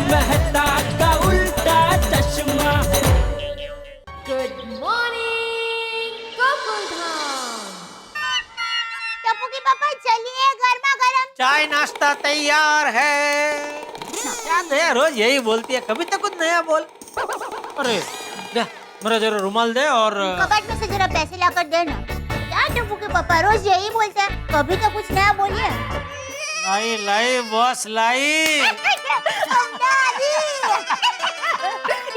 मेहता का उल्टा चश्मा। Good morning Gokuldham. टप्पू के पापा चलिए, गर्मा गर्म चाय नाश्ता तैयार है। क्या नया रोज यही बोलती है, कभी तो कुछ नया बोल। अरे दे मेरा जरा रुमाल दे और कबाट में से जरा पैसे लाकर देना। क्या टप्पू के पापा रोज यही बोलते हैं, कभी तो कुछ नया बोलिए। लाई लाई बॉस लाई।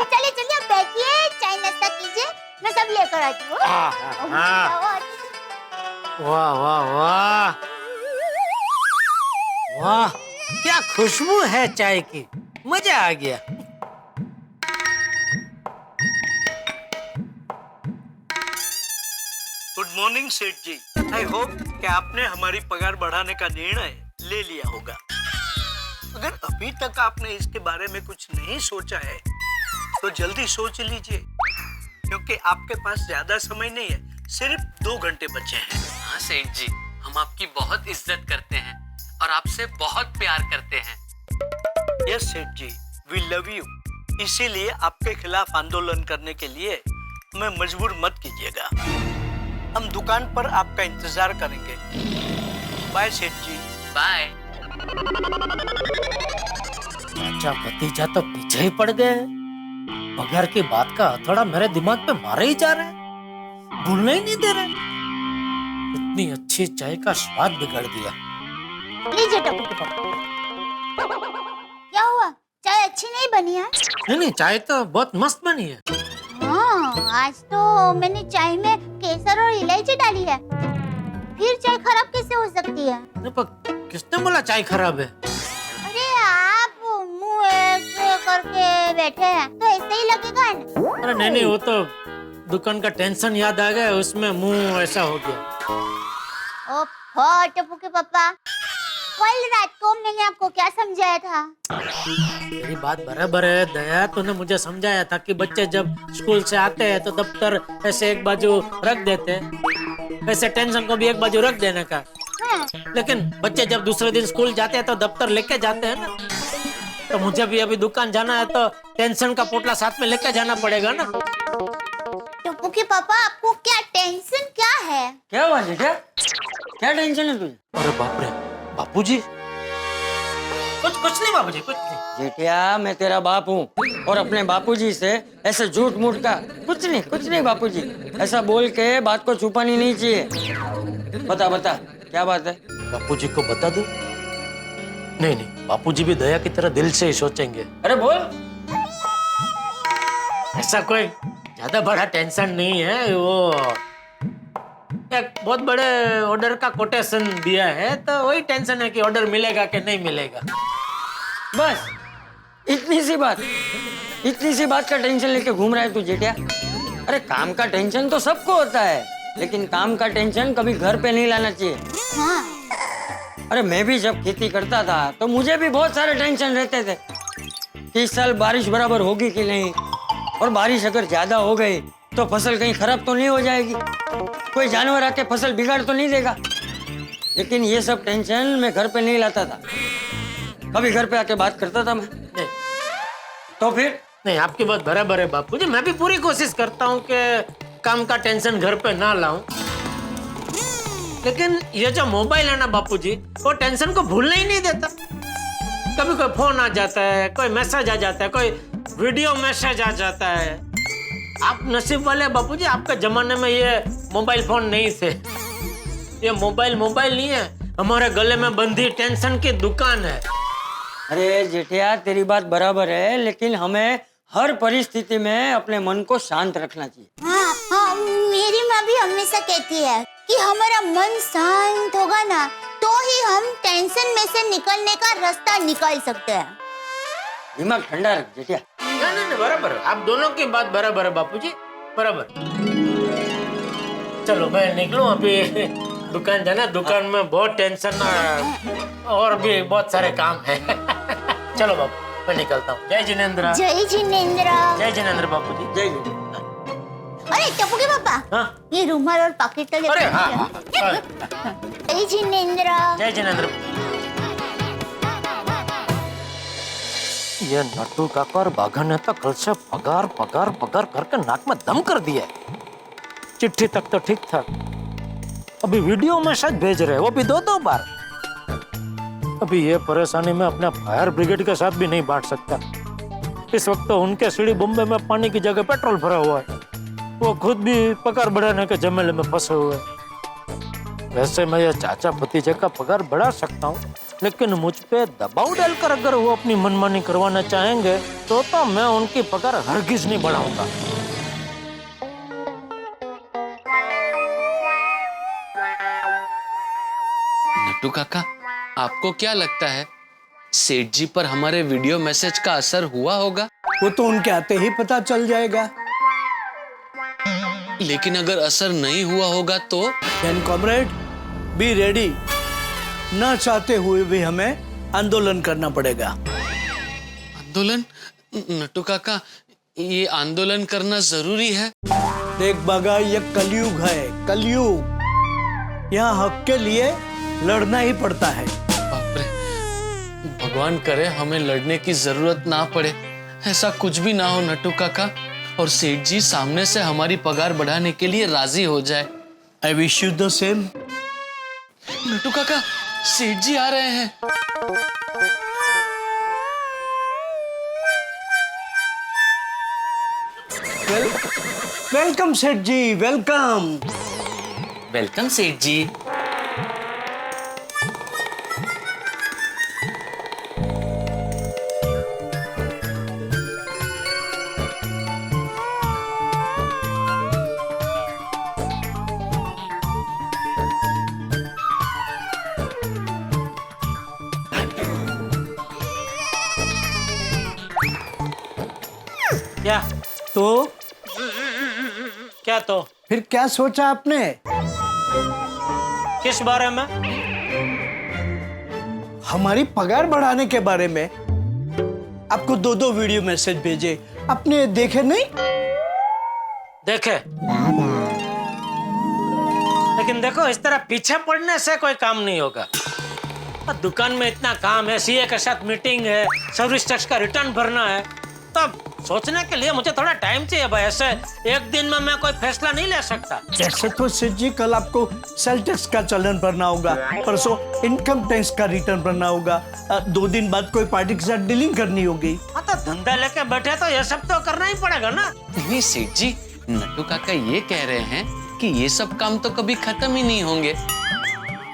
चलिए चलिए बैठिए, चाय नाश्ता कीजिए, मैं सब लेकर आती हूँ। वाह वाह वाह वाह, क्या खुशबू है चाय की, मजा आ गया। गुड मॉर्निंग सेठ जी। आई होप कि आपने हमारी पगार बढ़ाने का निर्णय ले लिया होगा। अगर अभी तक आपने इसके बारे में कुछ नहीं सोचा है तो जल्दी सोच लीजिए, क्योंकि आपके पास ज्यादा समय नहीं है, सिर्फ 2 घंटे बचे हैं। हाँ सेठ जी, हम आपकी बहुत इज्जत करते हैं और आपसे बहुत प्यार करते हैं। यस सेठ जी, वी लव यू। इसीलिए आपके खिलाफ आंदोलन करने के लिए हमें मजबूर मत कीजिएगा। हम दुकान पर आपका इंतजार करेंगे। बाय सेठ जी। बाय। अच्छा भतीजा तो पीछे ही पड़ गए। पगार की बात का थोड़ा मेरे दिमाग पे मारे ही जा रहे, भूलने ही नहीं दे रहे। इतनी अच्छी चाय का स्वाद बिगड़ दिया। लीजिए टप्पू के पापा। क्या हुआ, चाय अच्छी नहीं बनी है? नहीं चाय तो बहुत मस्त बनी है। हाँ, आज तो मैंने चाय में केसर और इलायची डाली है, फिर चाय खराब कैसे हो सकती है? पर किसने बोला चाय खराब है? अरे आप मुंह ऐसे करके बैठे हैं तो ऐसे ही लगेगा ना। अरे नहीं, वो तो दुकान का टेंशन याद आ गया, उसमें मुंह ऐसा हो गया। ओह टप्पू के पापा, कल रात को मैंने आपको क्या समझाया था? तेरी बात बराबर है दया, तूने मुझे समझाया था कि बच्चे जब स्कूल से आते हैं तो दफ्तर ऐसे एक बाजू रख देते, ऐसे टेंशन को भी एक बाजू रख देने का। लेकिन बच्चे जब दूसरे दिन स्कूल जाते हैं तो दफ्तर लेके जाते हैं ना, तो मुझे भी अभी दुकान जाना है तो टेंशन का पोटला साथ में लेके जाना पड़ेगा ना। टप्पू के पापा, आपको क्या टेंशन क्या है? क्या हुआ बेटा, क्या टेंशन है तुझे? अरे बाप रे बापूजी, कुछ नहीं बापूजी, कुछ नहीं। जेठिया, मैं तेरा बाप हूँ और अपने बापूजी से ऐसे झूठ मूठ का कुछ नहीं बापूजी, ऐसा बोल के बात को छुपानी नहीं चाहिए। बता क्या बात है? बापूजी को बता दूं? नहीं, बापूजी भी दया की तरह दिल से ही सोचेंगे। अरे बोल। ऐसा कोई ज्यादा बड़ा टेंशन नहीं है, वो एक बहुत बड़े ऑर्डर का कोटेशन दिया है, तो वही टेंशन है कि ऑर्डर मिलेगा कि नहीं मिलेगा। बस इतनी सी बात का टेंशन लेके घूम रहा है तू जेठिया। अरे काम का टेंशन तो सबको होता है, लेकिन काम का टेंशन कभी घर पे नहीं लाना चाहिए। हाँ। अरे मैं भी जब खेती करता था तो मुझे भी बहुत सारे टेंशन रहते थे कि इस साल बारिश बराबर होगी कि नहीं, और बारिश अगर ज्यादा हो गई तो फसल कहीं खराब तो नहीं हो जाएगी, कोई जानवर आके फसल बिगाड़ तो नहीं देगा। लेकिन ये सब टेंशन मैं घर पे नहीं लाता था, कभी घर पे आके बात करता था मैं। नहीं तो फिर नहीं, आपकी बात बराबर है बापूजी, मैं भी पूरी कोशिश करता हूँ कि काम का टेंशन घर पे ना लाऊं, लेकिन ये जो मोबाइल है ना बापूजी, वो टेंशन को भूलने ही नहीं देता। कभी कोई फोन आ जाता है, कोई मैसेज आ जाता है, कोई वीडियो मैसेज आ जाता है। आप नसीब वाले बापूजी, आपके जमाने में ये मोबाइल फोन नहीं थे। ये मोबाइल नहीं है, हमारे गले में बंधी टेंशन की दुकान है। अरे जेठिया, तेरी बात बराबर है, लेकिन हमें हर परिस्थिति में अपने मन को शांत रखना चाहिए। हाँ, मेरी माँ भी हमेशा कहती है कि हमारा मन शांत होगा ना तो ही हम टेंशन में से निकलने का रास्ता निकाल सकते हैं। दिमाग ठंडा रख जेठिया। नहीं, बराबर, आप दोनों की बात बराबर है बापूजी, बराबर। चलो मैं निकलूं, अभी दुकान जाना, दुकान में बहुत टेंशन और भी बहुत सारे काम है। चलो बापू, मैं निकलता हूँ। जय जिनेंद्र। जय जिनेंद्र। जय जिनेंद्र बापूजी। जय जिनेंद्र। अरे टप्पू के पापा, हाँ? ये रुमाल और पॉकेट तो अरे हाँ। जय जिनेंद्र। जय जिनेंद्र। ये नट्टू काका और बाघा ने तो कल से पगार पगार पगार करके नाक में दम कर दिया है। चिट्ठी तक तो ठीक था, अभी वीडियो मैसेज भेज रहे हैं, वो भी 2-2 बार। अभी ये परेशानी में अपने फायर ब्रिगेड के साथ भी नहीं बांट सकता। इस वक्त तो उनके सीढ़ी बॉम्बे में पानी की जगह पेट्रोल भरा हुआ है, वो खुद भी पगार बढ़ाने के झमेले में फंसे हुए हैं। वैसे मैं ये चाचा भतीजे का पगार बढ़ा सकता हूँ, लेकिन मुझ पे दबाव डालकर अगर वो अपनी मनमानी करवाना चाहेंगे तो मैं उनकी पगार हरगिज नहीं बढ़ाऊंगा। नट्टू काका, आपको क्या लगता है सेठ जी पर हमारे वीडियो मैसेज का असर हुआ होगा? वो तो उनके आते ही पता चल जाएगा। लेकिन अगर असर नहीं हुआ होगा तो? Then comrade, be ready. न चाहते हुए भी हमें आंदोलन करना पड़ेगा। आंदोलन? नट्टू काका, ये आंदोलन करना जरूरी है? देख बागा, ये कलयुग है, कलयुग। यहाँ हक के लिए लड़ना ही पड़ता है। बाप रे, भगवान करे हमें लड़ने की जरूरत ना पड़े, ऐसा कुछ भी ना हो नट्टू काका, और सेठ जी सामने से हमारी पगार बढ़ाने के लिए राजी हो जाए। I wish you the same. Nattu काका, सेठ जी आ रहे हैं। वेलकम सेठ जी, वेलकम। वेलकम सेठ जी। क्या तो क्या तो फिर क्या सोचा आपने? किस बारे में? हमारी पगार बढ़ाने के बारे में। आपको 2-2 वीडियो मैसेज भेजे, आपने देखे नहीं? देखे, लेकिन देखो, इस तरह पीछे पड़ने से कोई काम नहीं होगा। दुकान में इतना काम है, सीए के साथ मीटिंग है, सर्विस टैक्स का रिटर्न भरना है, तब सोचने के लिए मुझे थोड़ा टाइम चाहिए भाई। ऐसे एक दिन में मैं कोई फैसला नहीं ले सकता। जैसे तो सेठ जी, कल आपको सेल टैक्स का चलन भरना होगा, परसों इनकम टैक्स का रिटर्न भरना होगा, 2 दिन बाद कोई पार्टी के साथ डीलिंग करनी होगी। हाँ, तो धंधा लेके बैठे तो ये सब तो करना ही पड़ेगा ना। नहीं सेठ जी, नट्टू काका ये कह रहे हैं कि ये सब काम तो कभी खत्म ही नहीं होंगे,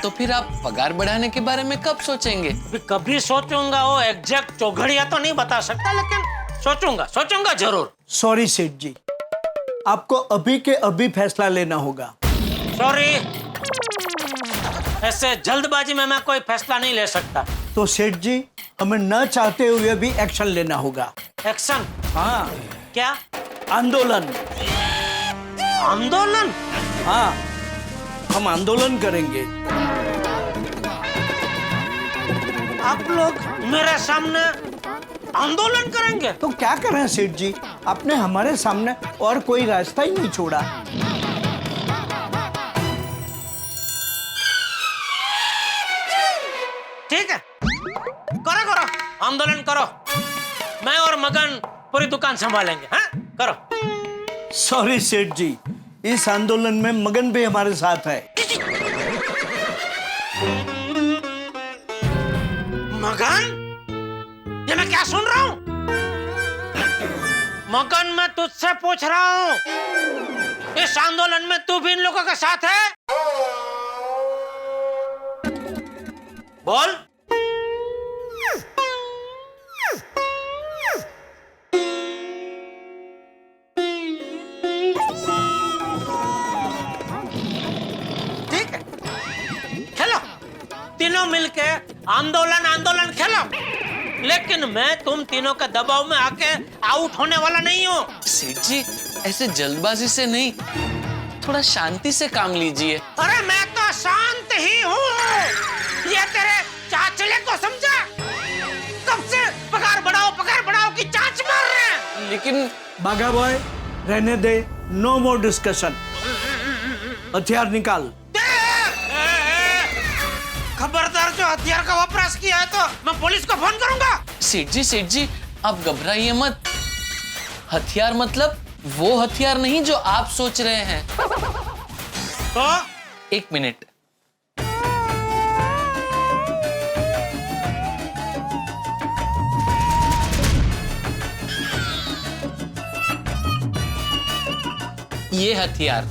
तो फिर आप पगार बढ़ाने के बारे में कब सोचेंगे? कभी सोचूंगा, वो एग्जैक्ट चौघड़िया तो नहीं बता सकता, लेकिन सोचूंगा जरूर। सॉरी सेठ जी, आपको अभी के अभी फैसला लेना होगा। सॉरी, ऐसे जल्दबाजी में मैं कोई फैसला नहीं ले सकता। तो सेठ जी, हमें न चाहते हुए भी एक्शन लेना होगा। एक्शन? हाँ। क्या? आंदोलन। आंदोलन? हाँ, हम आंदोलन करेंगे। आप लोग मेरे सामने आंदोलन करेंगे? तो क्या करें सेठ जी, आपने हमारे सामने और कोई रास्ता ही नहीं छोड़ा। ठीक है, करो आंदोलन करो, मैं और मगन पूरी दुकान संभालेंगे। हाँ, करो। सॉरी सेठ जी, इस आंदोलन में मगन भी हमारे साथ है। मगन? ये मैं क्या सुन रहा हूँ? मगन, मैं तुझसे पूछ रहा हूँ, इस आंदोलन में तू भी इन लोगों के साथ है? बोल। ठीक है, खेलो, तीनों मिलके आंदोलन खेलो, लेकिन मैं तुम तीनों के दबाव में आके आउट होने वाला नहीं हूँ। सेठ जी, ऐसे जल्दबाजी से नहीं, थोड़ा शांति से काम लीजिए। अरे मैं तो शांत ही हूँ। ये तेरे चाचले को समझा? कब से पगार बढ़ाओ की चाच मार रहे हैं। लेकिन बागा बॉय, रहने दे, नो मोर डिस्कशन। हथियार निकाल। खबरदार, जो हथियार का वपराश किया है तो मैं पुलिस को फोन करूंगा। सेठ जी, आप घबराइए मत। हथियार मतलब वो हथियार नहीं जो आप सोच रहे हैं। तो 1 मिनट। ये हथियार।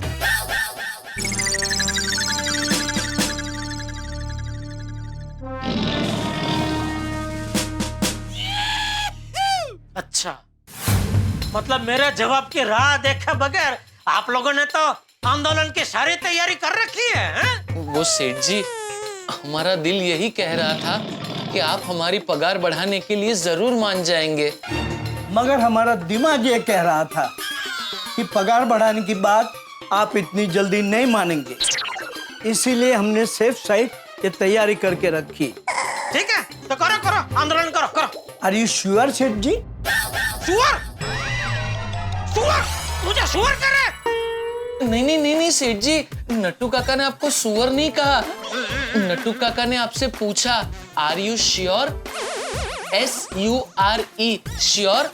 अच्छा, मतलब मेरे जवाब की राह देखे बगैर आप लोगों ने तो आंदोलन की सारी तैयारी कर रखी है, हैं? वो सेठ जी, हमारा दिल यही कह रहा था कि आप हमारी पगार बढ़ाने के लिए जरूर मान जाएंगे। मगर हमारा दिमाग ये कह रहा था कि पगार बढ़ाने की बात आप इतनी जल्दी नहीं मानेंगे, इसीलिए हमने सेफ साइड ये तैयारी करके रखी। ठीक है, तो करो करो, आंदोलन करो करो। आर यू श्योर सेठ जी? सुअर सुअर, मुझे सुअर करे। नहीं सेठ जी, नट्टू काका ने आपको सुअर नहीं कहा। नट्टू काका ने आपसे पूछा are you sure? SURE sure,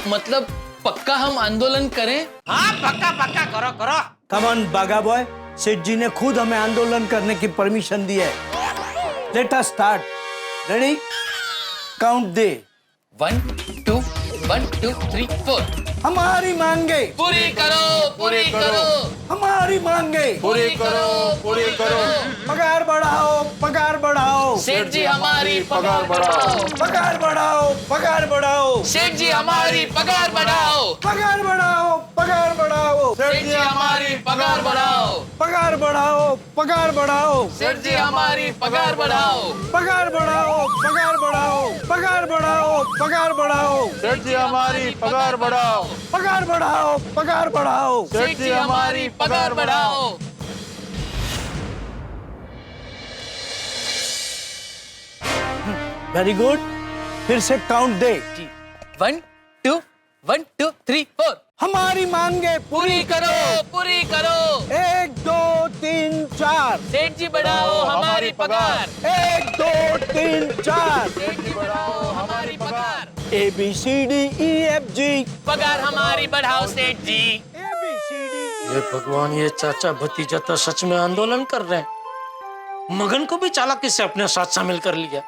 मतलब पक्का हम आंदोलन करें? हाँ पक्का पक्का, करो करो। कम ऑन बागा बॉय, सेठ जी ने खुद हमें आंदोलन करने की परमिशन दी है। Let us start. Ready? Count दे। 1 2 1 2 3 4। हमारी मांगे पूरी करो, पूरी करो, हमारी मांगे पूरी करो, पूरी करो। पगार बढ़ाओ, पगार बढ़ाओ, सेठ जी हमारी पगार बढ़ाओ, पगार बढ़ाओ, पगार बढ़ाओ, सेठ जी हमारी पगार बढ़ाओ, पगार बढ़ाओ, पगार बढ़ाओ, सेठ जी हमारी पगार बढ़ाओ, पगार बढ़ाओ, पगार बढ़ाओ, सेठ जी हमारी पगार बढ़ाओ, पगार बढ़ाओ, पगार बढ़ाओ, पगार बढ़ाओ, पगार बढ़ाओ, सेठ जी हमारी पगार बढ़ाओ, पगार बढ़ाओ, पगार बढ़ाओ, सेठ जी हमारी पगार बढ़ाओ। वेरी गुड, फिर से काउंट दे। 1 2 1 2 3 4। हमारी मांगे पूरी करो, पूरी करो, 1 2 3 4, सेठ जी बढ़ाओ हमारी पगार, 1 2 3 4, सेठ जी बढ़ाओ हमारी पगार, ABCDEFG, पगार हमारी बढ़ाओ सेठ जी। ABCD। ये भगवान, ये चाचा भतीजा तो सच में आंदोलन कर रहे हैं। मगन को भी चालाकी से अपने साथ शामिल कर लिया।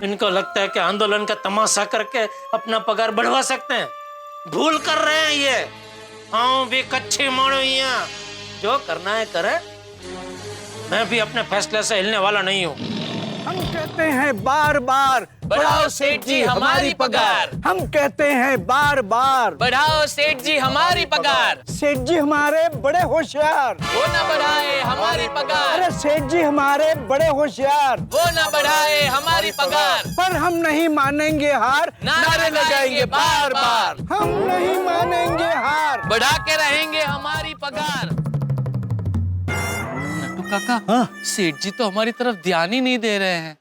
इनको लगता है कि आंदोलन का तमाशा करके अपना पगार बढ़वा सकते हैं। भूल कर रहे हैं ये। हाँ भी कच्ची मानो यहाँ, जो करना है करे। मैं भी अपने फैसले से हिलने वाला नहीं हूँ। हम कहते हैं बार बार बढ़ाओ सेठ जी हमारी पगार, हम कहते हैं बार बार बढ़ाओ सेठ जी हमारी पगार, सेठ जी हमारे बड़े होशियार, वो न बढ़ाए हमारी पगार, अरे सेठ जी हमारे बड़े होशियार, वो न बढ़ाए हमारी पगार, पर हम नहीं मानेंगे हार, नारे लगाएंगे बार बार, हम नहीं मानेंगे हार। बढ़ा के रहेंगे हमारी पगार। नट्टू काका, हाँ? सेठ जी तो हमारी तरफ ध्यान ही नहीं दे रहे हैं।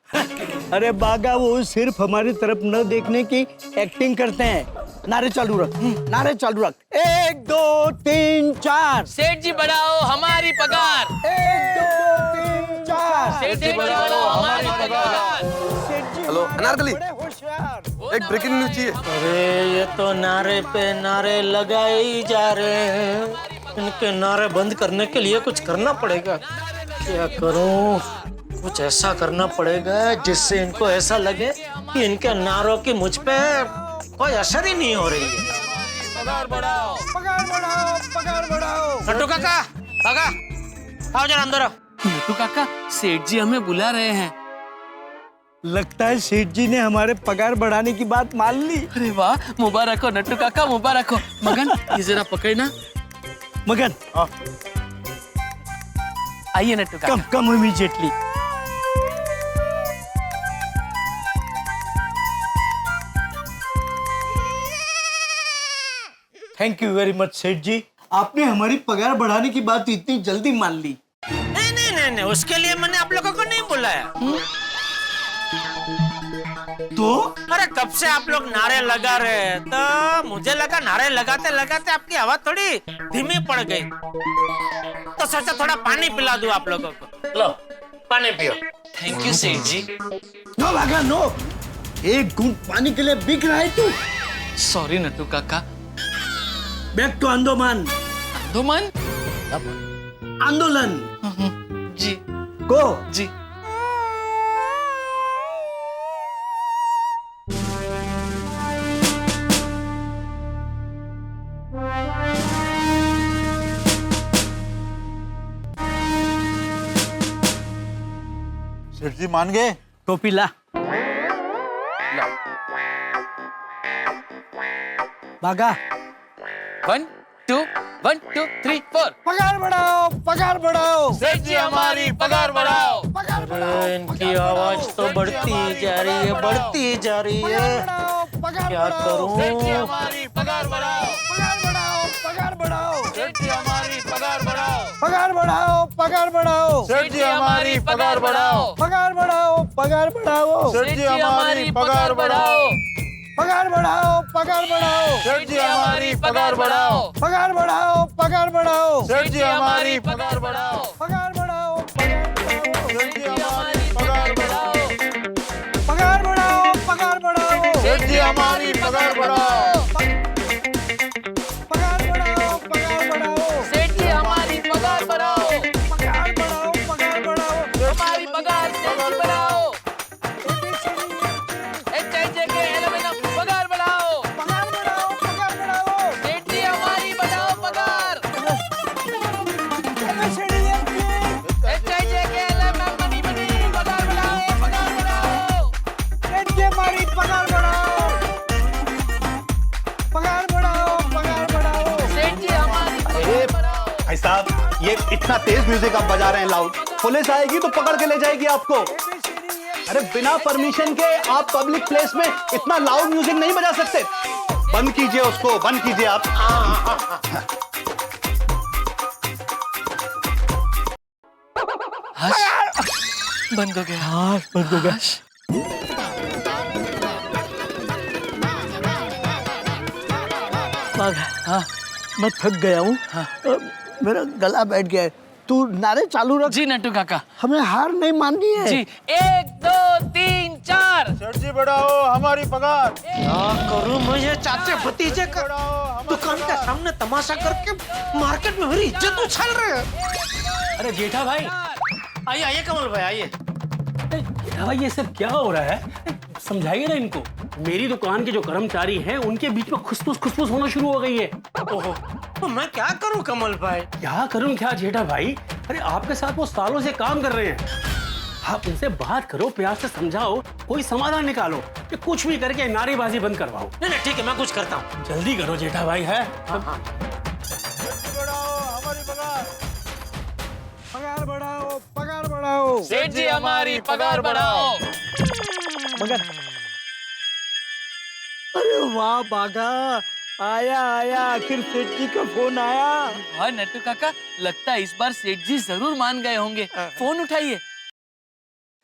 अरे बागा, वो सिर्फ हमारी तरफ न देखने की एक्टिंग करते हैं। नारे चालू रख, नारे चालू रख। 1 2 3 4, सेठ जी बढ़ाओ हमारी पगार, 1 2 3 4, सेठ जी बढ़ाओ हमारी पगार। सेठ जी हेलो, अनारकली। बड़े होशियार। एक ब्रेकिंग न्यूज चाहिए। अरे ये तो नारे पे नारे लगाए ही जा रहे हैं। इनके नारे बंद करने के लिए कुछ करना पड़ेगा। क्या करूं? कुछ ऐसा करना पड़ेगा जिससे इनको ऐसा लगे कि इनके नारों की मुझ पे कोई असर ही नहीं हो रही है। पगार बढ़ाओ, पगार बढ़ाओ, पगार बढ़ाओ। नट्टू काका, काका, आओ जरा अंदर आओ। नट्टू काका, सेठ जी हमें बुला रहे हैं। लगता है सेठ जी ने हमारे पगार बढ़ाने की बात मान ली। अरे वाह, मुबारक हो नट्टू काका, मुबारक हो। मगन, ये जरा पकड़ना। मगन, आइए Nattu Kaka. Come come immediately. Thank you very much Seth ji, आपने हमारी पगार बढ़ाने की बात इतनी जल्दी मान ली। नहीं, उसके लिए मैंने आप लोगों को नहीं बुलाया। तो अरे कब से आप लोग नारे लगा रहे हैं, तो मुझे लगा नारे लगाते लगाते आपकी आवाज थोड़ी धीमी पड़ गई, तो सोचा थोड़ा पानी पिला दूं आप लोगों को। लो पानी पियो। Thank you Seth ji. No भागा नो, एक घूंट पानी के लिए बिक रहा है तू? Sorry Nattu Kaka. Back to Andaman. Andaman? आंदोलन। जी गो। जी। सेठ जी मान गए? टोपी ला। भागा। 1 2 1 2 3 4। पगार बढ़ाओ, पगार बढ़ाओ। सेठ जी हमारी पगार बढ़ाओ। अरे इनकी आवाज तो बढ़ती ही जा रही है, बढ़ती ही जा रही है। क्या करूं? सेठ जी हमारी पगार बढ़ाओ। पगार बढ़ाओ, पगार बढ़ाओ। सेठ जी हमारी पगार बढ़ाओ। पगार बढ़ाओ, पगार बढ़ाओ। सेठ जी हमारी पगार बढ़ाओ। पगार बढ़ाओ, पगार बढ़ाओ। सेठ जी हमारी पगार बढ़ाओ। पगार बढ़ाओ, पगार बढ़ाओ। सेठ जी हमारी पगार बढ़ाओ। पगार बढ़ाओ, पगार बढ़ाओ। सेठ जी हमारी पगार बढ़ाओ। पगार बढ़ाओ, सेठ जी हमारी पगार बढ़ाओ। पगार बढ़ाओ, पगार बढ़ाओ। सेठ जी हमारी पगार बढ़ाओ। पगार बढ़ाओ, पगार बढ़ाओ। सेठ जी हमारी पगार बढ़ाओ। पगार बढ़ाओ, पगार बढ़ाओ। हमारी पगार बढ़ाओ। HIJK LMNM पगार बढ़ाओ। पगार बढ़ाओ, पगार बढ़ाओ। सेठ जी हमारी बढ़ाओ पगार। HIJK LMNM मनी पगार बढ़ाओ, पगार बढ़ाओ। सेठ जी हमारी पगार बढ़ाओ। पगार बढ़ाओ, पगार बढ़ाओ। सेठ जी हमारी पगार बढ़ाओ। भाई साहब, ये इतना तेज म्यूजिक आप बजा रहे हैं लाउड, पुलिस आएगी तो पकड़ के ले जाएगी आपको। अरे बिना परमिशन के आप पब्लिक प्लेस में इतना लाउड म्यूजिक नहीं बजा सकते। बंद कीजिए उसको, बंद कीजिए आप। बंद हो गया। हाँ, बंद हो गया। हाँ, मैं थक गया हूँ। मेरा गला बैठ गया है। तू नारे चालू रख। जी नट्टू काका। हमें हार नहीं माननी है। जी 1 2 3 4। सेठ जी बढ़ाओ हमारी पगार। क्या करूं मैं ये चाचे भतीजे का दुकान के सामने तमाशा करके मार्केट में मेरी इज्जत उछाल रहे हैं। अरे जेठा भाई, आइए आइए कमल भाई आइए। भाई ये सब क्या हो रहा है? समझाइए ना इनको। मेरी दुकान के जो कर्मचारी हैं उनके बीच में खुसफुस होना शुरू हो गई है। ओहो, तो मैं क्या करूं कमल भाई? क्या करूं क्या जेठा भाई? अरे आपके साथ वो सालों से काम कर रहे हैं। आप उनसे बात करो, प्यार से समझाओ, कोई समाधान निकालो। कि कुछ भी करके नारेबाजी बंद करवाओ। नहीं नहीं ठीक है, मैं कुछ करता हूँ। जल्दी करो जेठा भाई। है पगार बढ़ाओ, पगार बढ़ाओ। सेठ जी हमारी पगार बढ़ाओ। मगर अरे वाह बागा, आया आया, आखिर सेठ जी का फोन आया। हाँ नट्टू काका, लगता है इस बार सेठ जी जरूर मान गए होंगे। फोन उठाइए।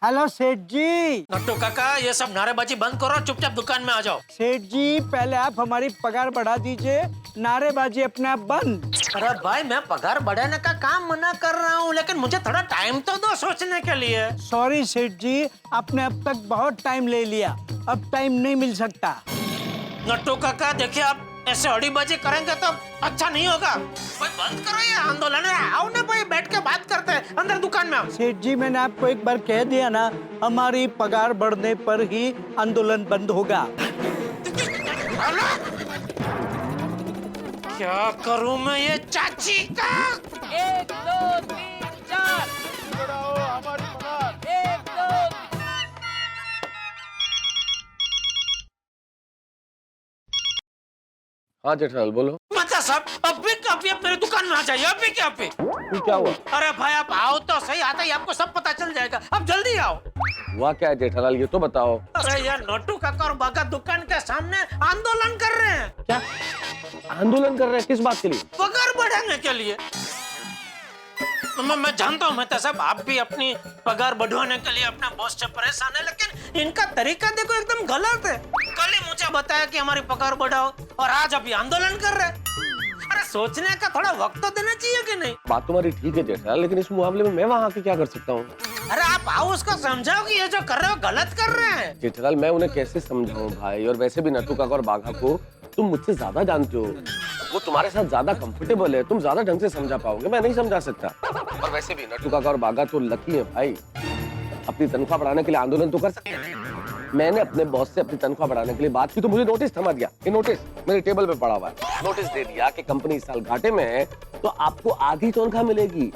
हेलो सेठ जी। नट्टू काका, ये सब नारेबाजी बंद करो, चुपचाप दुकान में आ जाओ। सेठ जी पहले आप हमारी पगार बढ़ा दीजिए, नारेबाजी अपने आप बंद। अरे भाई, मैं पगार बढ़ाने का काम मना कर रहा हूँ, लेकिन मुझे थोड़ा टाइम तो दो सोचने के लिए। सॉरी सेठ जी, आपने अब तक बहुत टाइम ले लिया, अब टाइम नहीं मिल सकता। नट्टू काका देखिए, आप ऐसे अड़ीबाजी करेंगे तो अच्छा नहीं होगा। भाई बंद करो ये आंदोलन। आओ ना भाई, बैठ के बात करते हैं अंदर दुकान में। सेठ जी मैंने आपको एक बार कह दिया ना, हमारी पगार बढ़ने पर ही आंदोलन बंद होगा। क्या करूं मैं ये चाची का? 1 2 3 4। बढ़ाओ हमारी पगार। 1 2 हाँ जेठालाल बोलो। मतलब साहब, अभी कभी आप मेरी दुकान में आ जाइए, अभी क्या अभी। क्या हुआ? अरे भाई आप आओ तो सही, आता ही आपको सब पता चल जाएगा। अब जल्दी आओ। हुआ क्या है जेठालाल, ये तो बताओ। अरे यार, नट्टू काका और बागा दुकान के सामने आंदोलन कर रहे हैं। क्या आंदोलन कर रहे हैं? किस बात के लिए? पगार बढ़ाने के लिए। मैं जानता हूँ मेहता साहब, आप भी अपनी पगार बढ़वाने के लिए अपने बॉस से परेशान है, लेकिन इनका तरीका देखो एकदम गलत है। कल ही मुझे बताया कि हमारी पगार बढ़ाओ और आज अभी आंदोलन कर रहे हैं। अरे सोचने का थोड़ा वक्त तो देना चाहिए कि नहीं? बात तुम्हारी ठीक है जेठालाल, लेकिन इस मामले में मैं वहाँ आके क्या कर सकता हूँ? अरे आप आप आओ उसको समझाओ कि ये जो कर रहे हो गलत कर रहे हैं। जेठालाल मैं उन्हें कैसे समझाऊं भाई, और वैसे भी नट्टू काका और बाघा को तुम मुझसे ज्यादा जानते हो, वो तुम्हारे साथ ज्यादा कंफर्टेबल है, तुम ज्यादा ढंग से समझा पाओगे, मैं नहीं समझा सकता। और वैसे भी नट्टू काका और बाघा तो लकी है भाई, अपनी तनख्वाह बढ़ाने के लिए आंदोलन तो कर सकते हैं। मैंने अपने बॉस से अपनी तनख्वाह बढ़ाने के लिए बात की तो मुझे नोटिस थमा दिया। ये नोटिस मेरे टेबल पे पड़ा हुआ है, नोटिस दे दिया कि कंपनी इस साल घाटे में है तो आपको आधी तनख्वाह मिलेगी।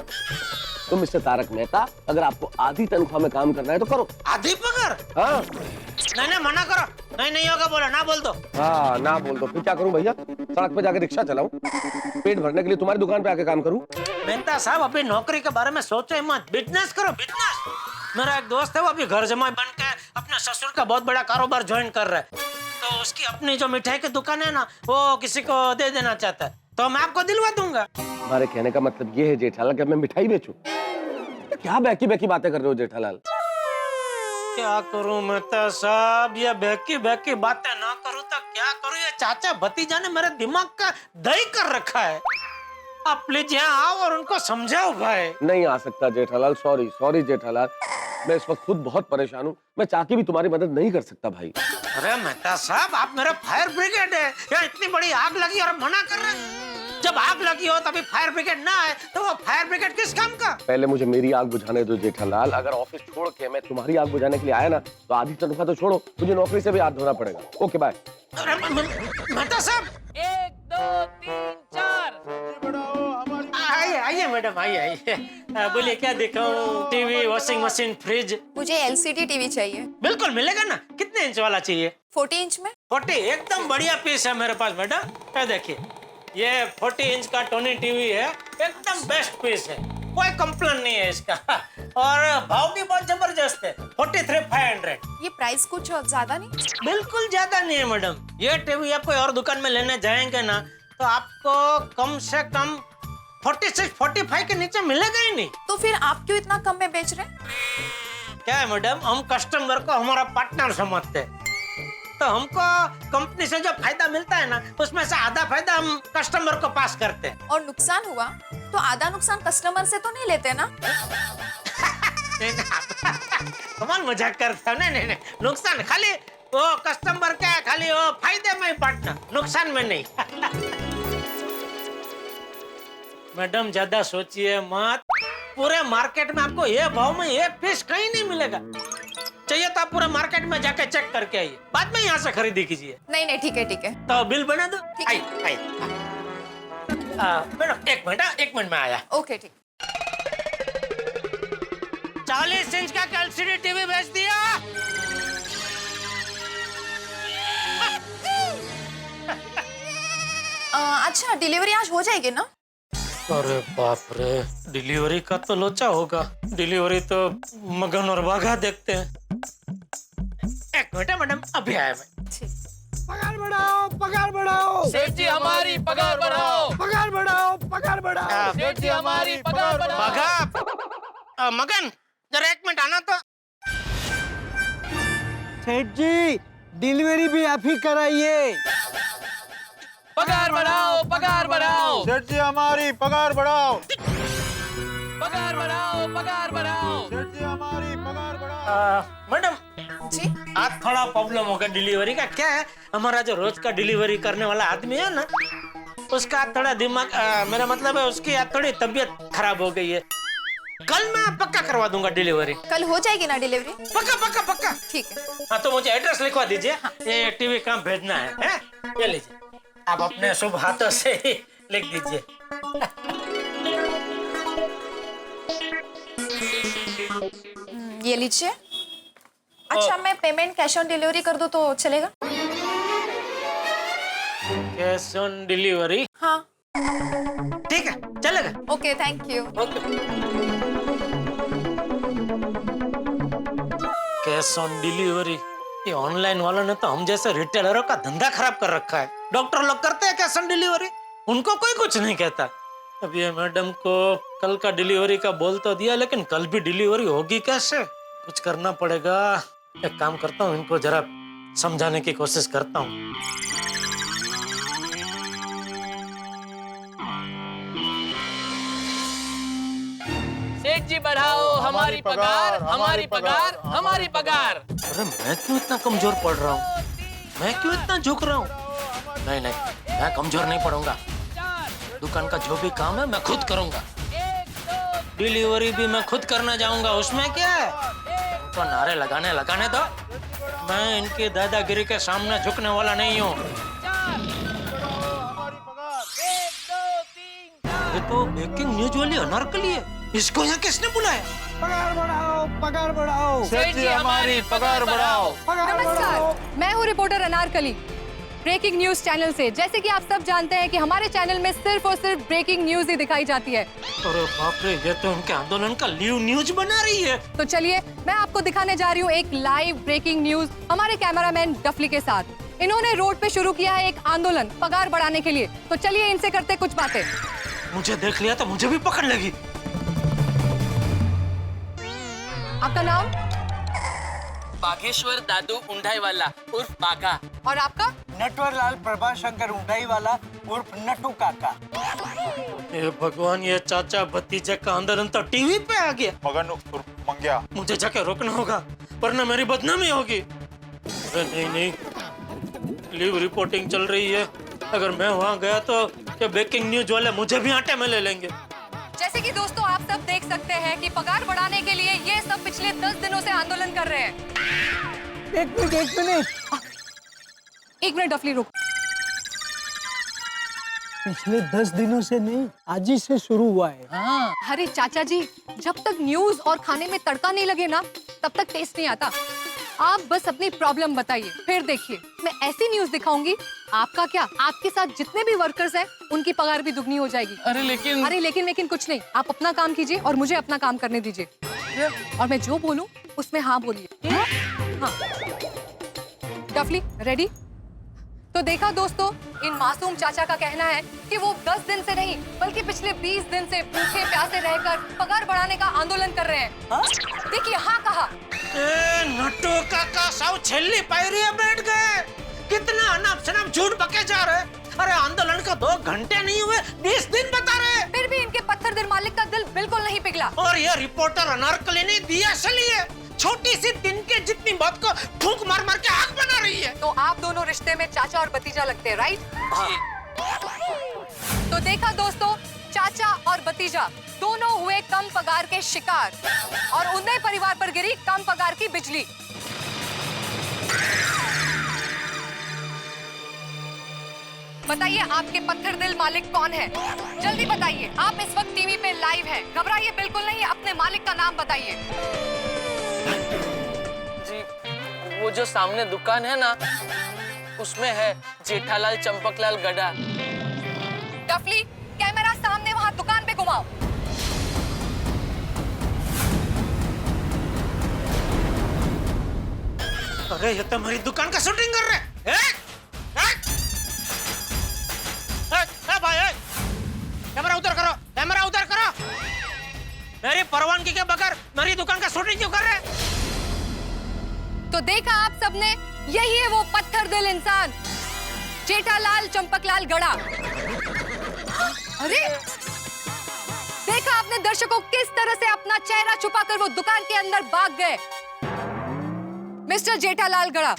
तो मिस्टर तारक मेहता, अगर आपको आधी तनख्वाह में काम करना है तो करो। आधी पगार? हाँ नहीं मना करो, नहीं होगा, बोलो ना बोल दो। हाँ ना बोल दो, फिर क्या करूं भैया? सड़क पे जाके रिक्शा चलाऊं, पेट भरने के लिए तुम्हारी दुकान पे आके काम करूं? मेहता साहब अपनी नौकरी के बारे में सोचो मत, बिजनेस करो बिजनेस। मेरा एक दोस्त है वो अभी घर जमाई बन के अपने ससुर का बहुत बड़ा कारोबार ज्वाइन कर रहा है, तो उसकी अपनी जो मिठाई की दुकान है ना वो किसी को दे देना चाहता है, तो मैं आपको दिलवा दूंगा। हमारे कहने का मतलब ये है जेठालाल कि मैं मिठाई बेचूं? क्या बैकी बैकी बातें कर रहे हो जेठालाल? क्या करूं मेहता साहब, ये बैकी बातें ना करूं तो क्या करूं? ये चाचा भतीजा ने मेरे दिमाग का दही कर रखा है। आप प्लीज यहाँ आओ और उनको समझाओ भाई। नहीं आ सकता जेठालाल, सॉरी जेठालाल, मैं इस वक्त खुद बहुत परेशान हूँ, मैं चाह के भी तुम्हारी मदद नहीं कर सकता भाई। अरे मेहता साहब आप मेरा फायर ब्रिगेड है, यहाँ इतनी बड़ी आग लगी और मना कर रहे हैं। जब आग लगी हो तभी फायर ब्रिगेड ना आए तो वो फायर ब्रिगेड किस काम का? पहले मुझे मेरी आग बुझाने दो जेठालाल, अगर ऑफिस छोड़ के मैं तुम्हारी आग बुझाने के लिए आया ना तो आधी तनख्वाह तो छोड़ो, मुझे नौकरी से भी हाथ धोना पड़ेगा। Okay bye. अरे मेहता साहब 1 2 3 4 आइए मैडम आइए, बोलिए क्या दिखाऊं? TV, washing machine, fridge? मुझे एलसीडी टीवी चाहिए। बिल्कुल मिलेगा ना, कितने इंच वाला चाहिए? 40 इंच में। 40 एकदम बढ़िया पीस है मेरे पास मैडम, ये देखिए ये 40 इंच का टोनी टीवी है, एकदम बेस्ट पीस है, कोई कंप्लेन नहीं है इसका, और भाव भी बहुत जबरदस्त है, 43,500। ये प्राइस कुछ ज्यादा नहीं? बिल्कुल ज्यादा नहीं है मैडम, ये टीवी आप कोई और दुकान में लेने जाएंगे ना तो आपको कम से कम 46-45 के नीचे मिलेगा ही नहीं। तो फिर आप क्यों इतना कम में बेच रहे हैं? क्या है मैडम, हम कस्टमर को हमारा पार्टनर समझते हैं, तो हमको कंपनी से जो फायदा मिलता है ना उसमें से आधा फायदा हम कस्टमर को पास करते हैं। और नुकसान हुआ तो आधा नुकसान कस्टमर से तो नहीं लेते ना? कमाल मजाक करते हो। नहीं नुकसान खाली वो कस्टमर का है, खाली वो फायदे में पार्टनर, नुकसान में नहीं। मैडम ज्यादा सोचिए मत, पूरे मार्केट में आपको ये भाव में ये पीस कहीं नहीं मिलेगा, चाहिए तो आप पूरे मार्केट में जाके चेक करके आइए, बाद में यहाँ से खरीदी कीजिए। नहीं ठीक है। तो बिल बना दो। आइए मैडम एक मिनट में आया। ओके ठीक। 40 इंच का एलसीडी टीवी बेच दिया। अच्छा डिलीवरी आज हो जाएगी ना? अरे बाप रे, डिलीवरी का तो लोचा होगा, डिलीवरी तो मगन और बाघा देखते हैं। एक मिनट मैडम, अभी आया मैं। पगार बढ़ाओ सेठ जी हमारी पगार बढ़ाओ। पगार बढ़ाओ सेठ जी हमारी पगार बढ़ाओ। बाघा मगन जरा एक मिनट आना तो। सेठ जी डिलीवरी भी आप ही कराइए। पगार बढ़ाओ सेठ जी हमारी पगार बढ़ाओ। सेठ जी हमारी पगार बढ़ाओ। मैडम जी आज थोड़ा प्रॉब्लम होगा डिलीवरी का। क्या है, हमारा जो रोज का डिलीवरी करने वाला आदमी है ना उसका थोड़ा दिमाग, मेरा मतलब है उसकी आज थोड़ी तबीयत खराब हो गई है। कल मैं पक्का करवा दूंगा डिलीवरी। कल हो जाएगी ना डिलीवरी? पक्का। ठीक है। हाँ तो मुझे एड्रेस लिखवा दीजिए। हाँ। ये टीवी कहाँ भेजना है? ये लीजिए, आप अपने शुभ हाथों से ही लिख दीजिए। ये लीजिए। अच्छा मैं पेमेंट कैश ऑन डिलीवरी कर दूं तो चलेगा? Cash on delivery? हाँ ठीक है चलेगा। Okay thank you. Cash on delivery, ये ऑनलाइन वालों ने तो हम जैसे रिटेलरों का धंधा खराब कर रखा है। डॉक्टर लोग करते हैं कैश ऑन डिलीवरी, उनको कोई कुछ नहीं कहता। अब ये मैडम को कल का डिलीवरी का बोल तो दिया, लेकिन कल भी डिलीवरी होगी कैसे? कुछ करना पड़ेगा। एक काम करता हूँ, इनको जरा समझाने की कोशिश करता हूँ। सेठ जी बढ़ाओ हमारी पगार, हमारी पगार, हमारी पगार। अरे मैं क्यों इतना कमजोर पड़ रहा हूँ? मैं क्यों इतना झुक रहा हूँ? नहीं नहीं, मैं कमजोर नहीं पड़ूंगा। दुकान का जो भी काम है मैं खुद करूंगा। डिलीवरी भी मैं खुद करना जाऊंगा, उसमें क्या है? तो नारे लगाने दो। मैं इनकी दादागिरी के सामने झुकने वाला नहीं हूँ। ये तो ब्रेकिंग न्यूज वाली अनारकली है। इसको यहाँ किसने बुलाया? पगार बढ़ाओ, पगार बढ़ाओ। सेठ जी हमारी पगार बढ़ाओ। नमस्कार, मैं हूँ reporter Anarkali, breaking news channel से। जैसे कि आप सब जानते हैं कि हमारे चैनल में सिर्फ और सिर्फ ब्रेकिंग न्यूज ही दिखाई जाती है। अरे बाप रे, ये तो इनके आंदोलन का लिव न्यूज बना रही है। तो चलिए मैं आपको दिखाने जा रही हूँ एक लाइव ब्रेकिंग न्यूज हमारे कैमरामैन डफली के साथ। इन्होंने रोड पे शुरू किया है एक आंदोलन पगार बढ़ाने के लिए। तो चलिए इनसे करते कुछ बातें। मुझे देख लिया तो मुझे भी पकड़ लेगी। आपका नाम? बागेश्वर दादू उंडाई वाला उर्फ बागा। और आपका? नटवरलाल प्रभाशंकर उंडाई वाला उर्फ नटू काका। ये भगवान, ये चाचा भतीजे का आंदोलन तो टीवी पे आ गया। मगन उर्फ मंग्या। मुझे जाके रोकना होगा वरना मेरी बदनामी होगी। अरे नहीं नहीं, लिव रिपोर्टिंग चल रही है। अगर मैं वहाँ गया तो ये ब्रेकिंग न्यूज वाले मुझे भी आटे में ले लेंगे। जैसे कि दोस्तों आप सब देख सकते हैं कि पगार बढ़ाने के लिए ये सब पिछले 10 दिनों से आंदोलन कर रहे हैं। एक मिनट डफली रुक। पिछले 10 दिनों से नहीं, आज ही से शुरू हुआ है। हाँ। अरे चाचा जी, जब तक न्यूज और खाने में तड़का नहीं लगे ना, तब तक टेस्ट नहीं आता। आप बस अपनी प्रॉब्लम बताइए, फिर देखिए मैं ऐसी न्यूज दिखाऊंगी, आपका क्या, आपके साथ जितने भी वर्कर्स हैं उनकी पगार भी दुगनी हो जाएगी। अरे लेकिन कुछ नहीं, आप अपना काम कीजिए और मुझे अपना काम करने दीजिए। और मैं जो बोलूं उसमें हाँ बोलिए। हाँ डफली, रेडी? तो देखा दोस्तों, इन मासूम चाचा का कहना है कि वो 10 दिन से नहीं बल्कि पिछले 20 दिन से भूखे प्यासे रहकर पगार बढ़ाने का आंदोलन कर रहे हैं। देखिए हाँ कहा। नट्टू काका साव छेली पायरिया बैठ गए। कितना अनाप शनाप झूठ बके जा रहे। अरे आंदोलन का 2 घंटे नहीं हुए, 20 दिन बता रहे। फिर भी इनके पत्थर दिल मालिक का दिल बिल्कुल नहीं पिघला। और ये रिपोर्टर अनारकली ने दिया चलिए, छोटी सी तिनके जितनी बात को फूंक मार मार के आग बना रही है। तो आप दोनों रिश्ते में चाचा और भतीजा लगते हैं, राइट? तो देखा दोस्तों, चाचा और भतीजा दोनों हुए कम पगार के शिकार और उन्हें परिवार पर गिरी कम पगार की बिजली। बताइए आपके पत्थर दिल मालिक कौन है? जल्दी बताइए। आप इस वक्त टीवी पे लाइव हैं। घबराइए बिल्कुल नहीं, अपने मालिक का नाम बताइए। जी, वो जो सामने दुकान है ना, उसमें है जेठालाल चंपकलाल गड़ा। डफली, कैमरा सामने वहाँ दुकान पे घुमाओ। अरे ये तो मेरी दुकान का शूटिंग कर रहे हैं। भाई, कैमरा उधर करो, कैमरा उधर करो। मेरी परवानगी के बगैर मेरी दुकान का शूटिंग क्यों कर रहे हैं? तो देखा आप सबने, यही है वो पत्थर दिल इंसान, जेठालाल चंपकलाल गड़ा। अरे देखा आपने दर्शकों किस तरह से अपना चेहरा छुपाकर वो दुकान के अंदर भाग गए। मिस्टर जेठालाल गड़ा,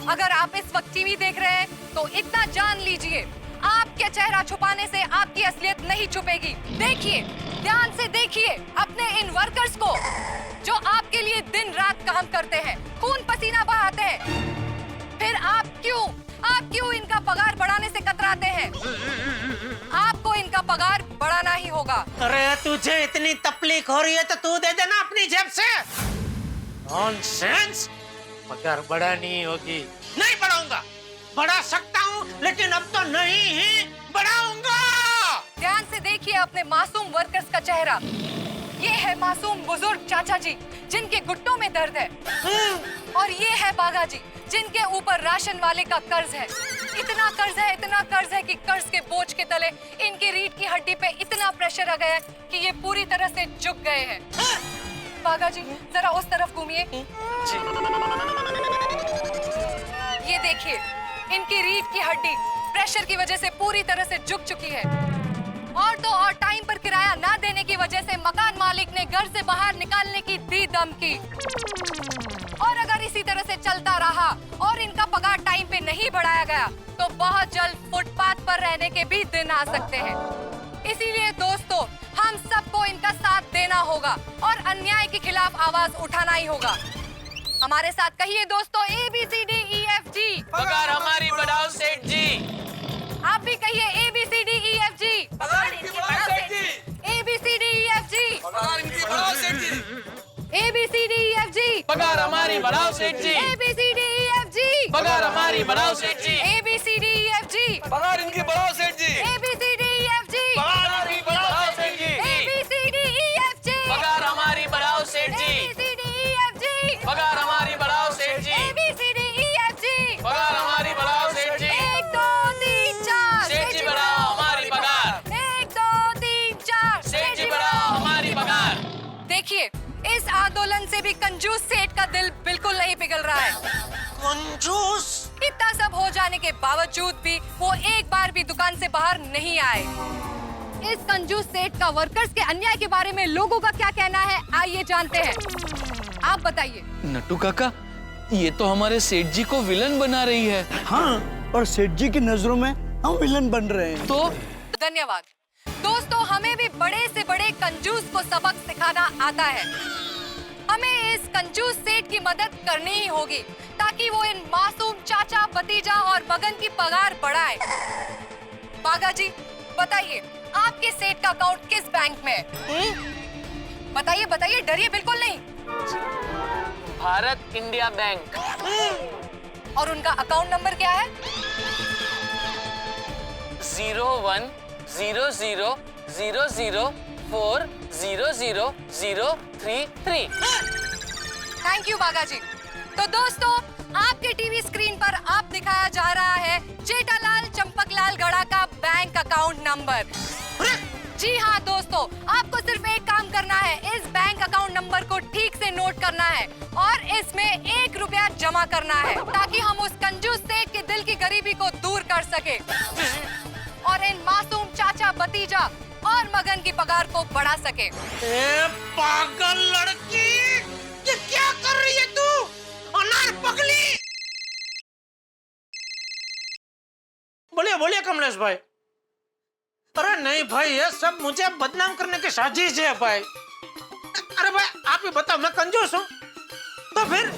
अगर आप इस वक्त टीवी देख रहे हैं तो इतना जान लीजिए, आपके चेहरा छुपाने से आपकी असलियत नहीं छुपेगी। देखिए, ध्यान से देखिए अपने इन वर्कर्स को जो आपके लिए दिन रात काम करते हैं, खून पसीना बहाते हैं। फिर आप क्यों इनका पगार बढ़ाने से कतराते हैं? आपको इनका पगार बढ़ाना ही होगा। अरे तुझे इतनी तकलीफ हो रही है तो तू दे देना अपनी जेब से। नॉनसेंस, पगार बढ़ानी होगी। नहीं बढ़ाऊंगा, बढ़ा सकता हूँ लेकिन अब तो नहीं ही बढ़ाऊंगा। ध्यान से देखिए अपने मासूम वर्कर्स का चेहरा। ये है मासूम बुजुर्ग चाचा जी जिनके घुटनों में दर्द है, और ये है बागा जी जिनके ऊपर राशन वाले का कर्ज है। इतना कर्ज है कि कर्ज के बोझ के तले इनकी रीढ़ की हड्डी पे इतना प्रेशर आ गया है कि ये पूरी तरह से झुक गए हैं। बागा जी जरा उस तरफ घूमिए। ये देखिए, इनकी रीढ़ की हड्डी प्रेशर की वजह से पूरी तरह से झुक चुकी है। और तो और टाइम पर किराया ना देने की वजह से मकान मालिक ने घर से बाहर निकालने की दी धमकी। और अगर इसी तरह से चलता रहा और इनका पगार टाइम पे नहीं बढ़ाया गया तो बहुत जल्द फुटपाथ पर रहने के भी दिन आ सकते हैं। इसीलिए दोस्तों, हम सबको इनका साथ देना होगा और अन्याय के खिलाफ आवाज उठाना ही होगा। हमारे साथ कहिए दोस्तों, ABCDEFG। पगार हमारी बढ़ाओ सेठ जी। आप भी कहिए ABCDEFG। पगार इनकी बढ़ाओ सेठ जी। ABCDEFG। पगार इनकी बढ़ाओ सेठ जी। ABCDEFG। पगार हमारी बढ़ाओ सेठ जी। ABCDEFG। पगार हमारी बढ़ाओ सेठ जी। ABCDEFG। पगार इनकी बढ़ाओ सेठ जी। ABCDEFG। पगार इनकी बढ़ाओ सेठ जी। ABCDEFG। पगार हमारी बढ़ाओ सेठ जी। ABCDEFG। पगार हमारी बढ़ाओ सेठ जी। ABCDEFG। पगार हमारी बढ़ाओ सेठ जी। 1 2 3 4 सेठ जी बढ़ाओ हमारी पगार। 1 2 3 4 सेठ जी बढ़ाओ हमारी पगार। देखिए, इस आंदोलन से भी कंजूस सेठ का दिल बिल्कुल नहीं पिघल रहा है। कंजूस। इतना सब हो जाने के बावजूद भी वो एक बार भी दुकान से बाहर नहीं आए। इस कंजूस सेठ का वर्कर्स के अन्याय के बारे में लोगों का क्या कहना है, आइए जानते हैं। आप बताइए। नट्टू काका, ये तो हमारे सेठ जी को विलन बना रही है। हाँ, और सेठ जी की नजरों में हम विलन बन रहे हैं। तो धन्यवाद दोस्तों, हमें भी बड़े से बड़े कंजूस को सबक सिखाना आता है। हमें इस कंजूस सेठ की मदद करनी ही होगी ताकि वो इन मासूम चाचा, भतीजा और मगन की पगार बढ़ाए। बागा जी बताइए, आपके सेठ का अकाउंट किस बैंक में है? बताइए बताइए, डरिए बिल्कुल नहीं। Bharat India bank. और उनका अकाउंट नंबर क्या है? 010000400033। थैंक यू बागा जी। तो दोस्तों, आपके टीवी स्क्रीन पर आप दिखाया जा रहा है जेठालाल चंपकलाल गड़ा का बैंक अकाउंट नंबर। जी हाँ दोस्तों, आपको सिर्फ एक काम करना है, इस बैंक अकाउंट नंबर को ठीक से नोट करना है और इसमें 1 रुपया जमा करना है ताकि हम उस कंजूस सेठ के दिल की गरीबी को दूर कर सके और इन मासूम चाचा, भतीजा और मगन की पगार को बढ़ा सके। पागल लड़की, ये क्या कर रही है तू? अनार पगली। बोलिए बोलिए कमलेश भाई। अरे नहीं भाई, ये सब मुझे बदनाम करने की साजिश है भाई। अरे भाई आप ही बताओ, मैं कंजूस हूँ तो फिर?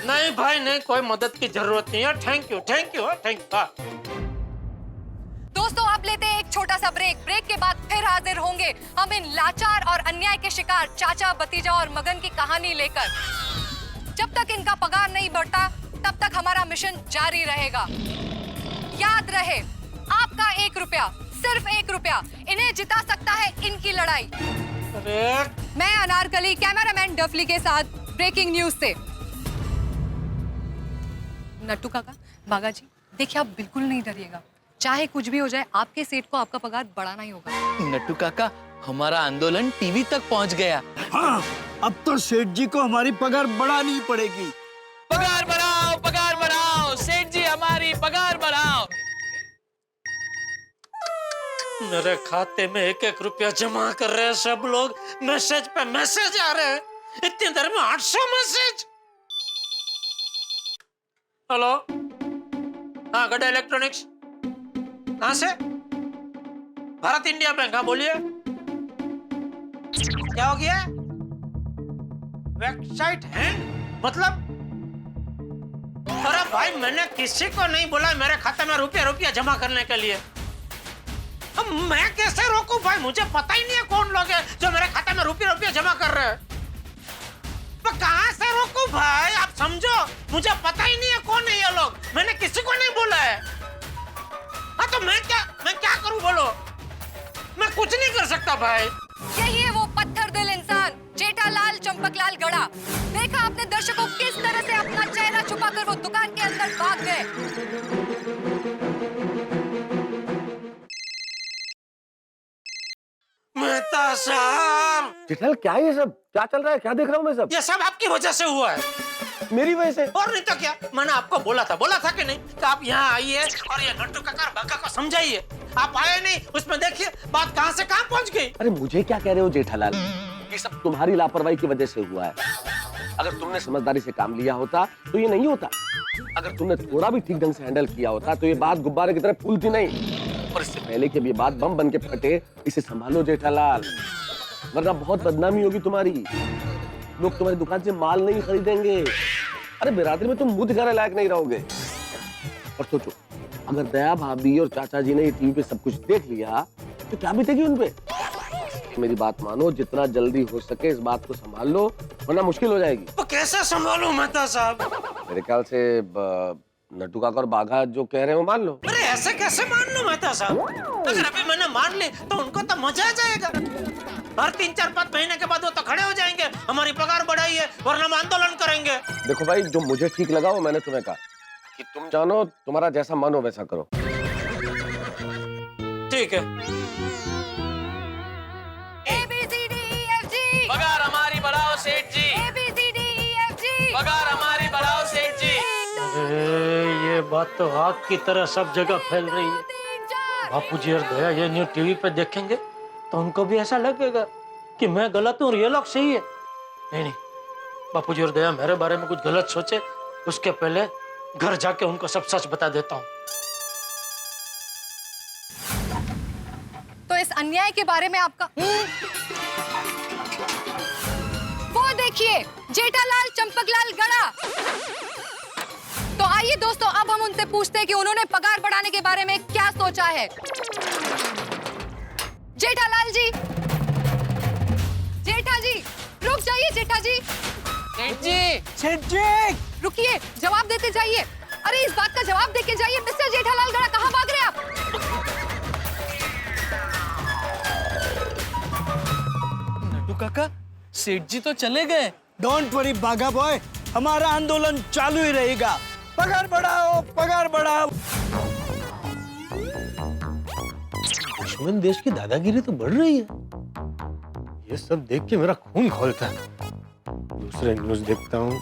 नहीं भाई नहीं, कोई मदद की जरूरत नहीं है। Thank you thank you thank you. दोस्तों, अब लेते हैं एक छोटा सा ब्रेक। ब्रेक के बाद फिर हाजिर होंगे हम इन लाचार और अन्याय के शिकार चाचा, भतीजा और मगन की कहानी लेकर। जब तक इनका पगार नहीं बढ़ता तब तक हमारा मिशन जारी रहेगा। याद रहे, आपका 1 रुपया, सिर्फ 1 रुपया इन्हें जिता सकता है इनकी लड़ाई। मैं अनारकली, कैमरामैन डफली के साथ ब्रेकिंग न्यूज से। नट्टू काका, बागा जी, देखिए आप बिल्कुल नहीं डरिएगा। चाहे कुछ भी हो जाए, आपके सेठ को आपका पगार बढ़ाना ही होगा। नट्टू काका, हमारा आंदोलन टीवी तक पहुंच गया। हाँ, अब तो सेठ जी को हमारी पगार बढ़ानी पड़ेगी। पगार बढ़ाओ सेठ जी, हमारी पगार बढ़ाओ। मेरे खाते में 1-1 रुपया जमा कर रहे हैं सब लोग। मैसेज पे मैसेज आ रहे हैं, इतनी देर में 800 मैसेज। हेलो, हाँ गड्ढा इलेक्ट्रॉनिक्स, कहाँ से? Bharat India bank. हाँ बोलिए, क्या हो गया? वेबसाइट है मतलब? अरे भाई, मैंने किसी को नहीं बोला मेरे खाते में रुपया जमा करने के लिए। अब मैं कैसे रोकूं भाई? मुझे पता ही नहीं है कौन लोग हैं जो मेरे खाते में रुपया जमा कर रहे हैं। मैं कहां से रोकूं भाई? आप समझो, मुझे पता ही नहीं है कौन है ये लोग। मैंने किसी को नहीं बोला है। हाँ तो मैं क्या करूं बोलो? मैं कुछ नहीं कर सकता भाई। यही है वो पत्थर दिल इंसान जेठालाल चंपकलाल गड़ा। देखा आपने दर्शकों किस तरह से अपना चेहरा छुपाकर वो दुकान के अंदर भाग गए। मेहता साहब, जेठालाल क्या है ये सब? क्या चल रहा है? क्या देख रहा हूँ मैं सब? ये सब आपकी वजह से हुआ है। मेरी वजह से? और नहीं तो क्या, मैंने आपको बोला था कि नहीं कि आप यहाँ आइए और ये नट्टू काका बाका को समझाइए। आप आए नहीं, उसमें देखिए बात कहां से कहां पहुंच गई। अरे मुझे क्या कह रहे हो जेठालाल, ये सब तुम्हारी लापरवाही की वजह से हुआ है। अगर तुमने समझदारी से काम लिया होता तो ये नहीं होता। अगर तुमने थोड़ा भी ठीक ढंग से हैंडल किया होता तो ये बात गुब्बारे की तरह फूलती नहीं। और इससे पहले कि अब ये बात बम बन के फटे, इसे संभालो जेठालाल, वरना बहुत बदनामी होगी तुम्हारी। लोग तुम्हारी दुकान से माल नहीं खरीदेंगे। अरे बिरादरी में तुम मुंह दिखाने लायक नहीं रहोगे। और सोचो, अगर दया भाभी और चाचा जी ने ये टीवी पे सब कुछ देख लिया तो क्या बीतेगी उन पे। मेरी बात मानो, जितना जल्दी हो सके इस बात को संभाल लो, वरना मुश्किल हो जाएगी। तो कैसे संभालूं मेहता साहब? मेरे ख्याल से नट्टू काका और बाघा जो कह रहे हैं वो मान लो। अरे ऐसे कैसे मान लूं मेहता साहब? अगर अभी मैंने मान ली तो उनको तो मजा आ जाएगा। हर 3-4-5 महीने के बाद वो तो खड़े हो जाएंगे, हमारी पगार बढ़ाई है वरना हम आंदोलन करेंगे। देखो भाई, जो मुझे ठीक लगा वो मैंने तुम्हें कहा कि तुम जानो, तुम्हारा जैसा मन हो वैसा करो। ठीक है। पगार हमारी बढ़ाओ सेठ जी, पगार हमारी बढ़ाओ सेठ जी। अरे ये बात तो आग की तरह सब जगह फैल रही है। बापूजी और दया ये न्यूज़ टीवी पे देखेंगे तो उनको भी ऐसा लगेगा कि मैं गलत हूँ और ये लोग सही है। नहीं, बापूजी और दया मेरे बारे में कुछ गलत सोचे उसके पहले घर जाके उनको सब सच बता देता हूँ। तो इस अन्याय के बारे में आपका वो देखिए, जेठालाल चंपकलाल गड़ा। तो आइए दोस्तों, अब हम उनसे पूछते हैं कि उन्होंने पगार बढ़ाने के बारे में क्या सोचा है। जेठालाल जी, जेठा जी, रुक जाइए जेठा जी। सेठ जी, रुकिए, जवाब देते जाइए। अरे इस बात का जवाब देके जाइए। मिस्टर जेठालाल गड़ा, कहाँ भाग रहे आप? नट्टू काका, सेठ जी तो चले गए। डोंट वरी बाघा बॉय, हमारा आंदोलन चालू ही रहेगा। पगार बढ़ाओ, पगार बढ़ाओ। दुश्मन देश की दादागिरी तो बढ़ रही है। ये सब देख के मेरा खून खौलता है। दूसरे न्यूज़ देखता हूँ।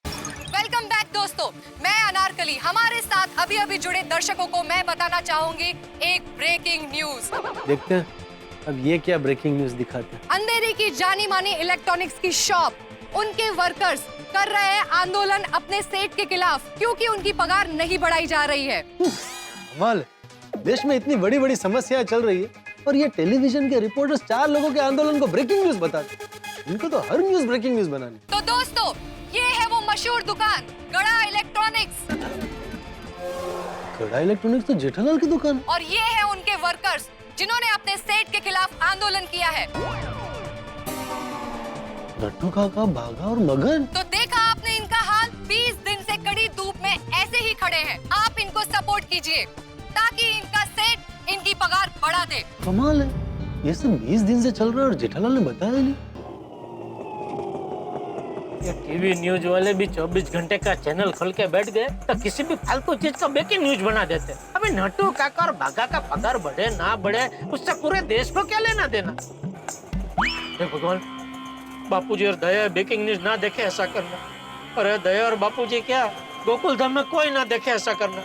वेलकम बैक दोस्तों, मैं अनारकली। हमारे साथ अभी अभी जुड़े दर्शकों को मैं बताना चाहूंगी एक ब्रेकिंग न्यूज। देखते हैं अब ये क्या ब्रेकिंग न्यूज़ दिखाते हैं। अंधेरी की जानी मानी इलेक्ट्रॉनिक्स की शॉप, उनके वर्कर्स कर रहे हैं आंदोलन अपने सेठ के खिलाफ क्योंकि उनकी पगार नहीं बढ़ाई जा रही है। कमाल है, देश में इतनी बड़ी बड़ी समस्याएं चल रही है और ये टेलीविजन के रिपोर्टर्स 4 लोगों के आंदोलन को ब्रेकिंग न्यूज़ बताते। इनको तो हर न्यूज़ ब्रेकिंग न्यूज़ बनानी। तो दोस्तों, ये है वो मशहूर दुकान गड़ा इलेक्ट्रॉनिक्स। गड़ा इलेक्ट्रॉनिक्स तो जेठालाल की दुकान। और ये है उनके वर्कर्स जिन्होंने अपने सेठ के खिलाफ आंदोलन किया है। नट्टू काका, बाघा और मगन। तो देखा आपने इनका हाल, 20 दिन से कड़ी धूप में ऐसे ही खड़े हैं। आप इनको सपोर्ट कीजिए ताकि इनका सेठ इनकी पगार बढ़ा दे। कमाल है, ये सब 20 दिन से चल रहा है और जेठालाल ने बताया नहीं। ये टीवी न्यूज वाले भी 24 घंटे का चैनल खोल के बैठ गए तो किसी भी फालतू चीज का ब्रेकिंग न्यूज बना देते। अबे नट्टू काका और बाघा का पगार बढ़े ना बढ़े उससे पूरे देश को क्या लेना देना। हे भगवान, बापूजी और दया ब्रेकिंग न्यूज ना देखे ऐसा करना। अरे दया और बापूजी क्या, गोकुल धाम में कोई ना देखे ऐसा करना।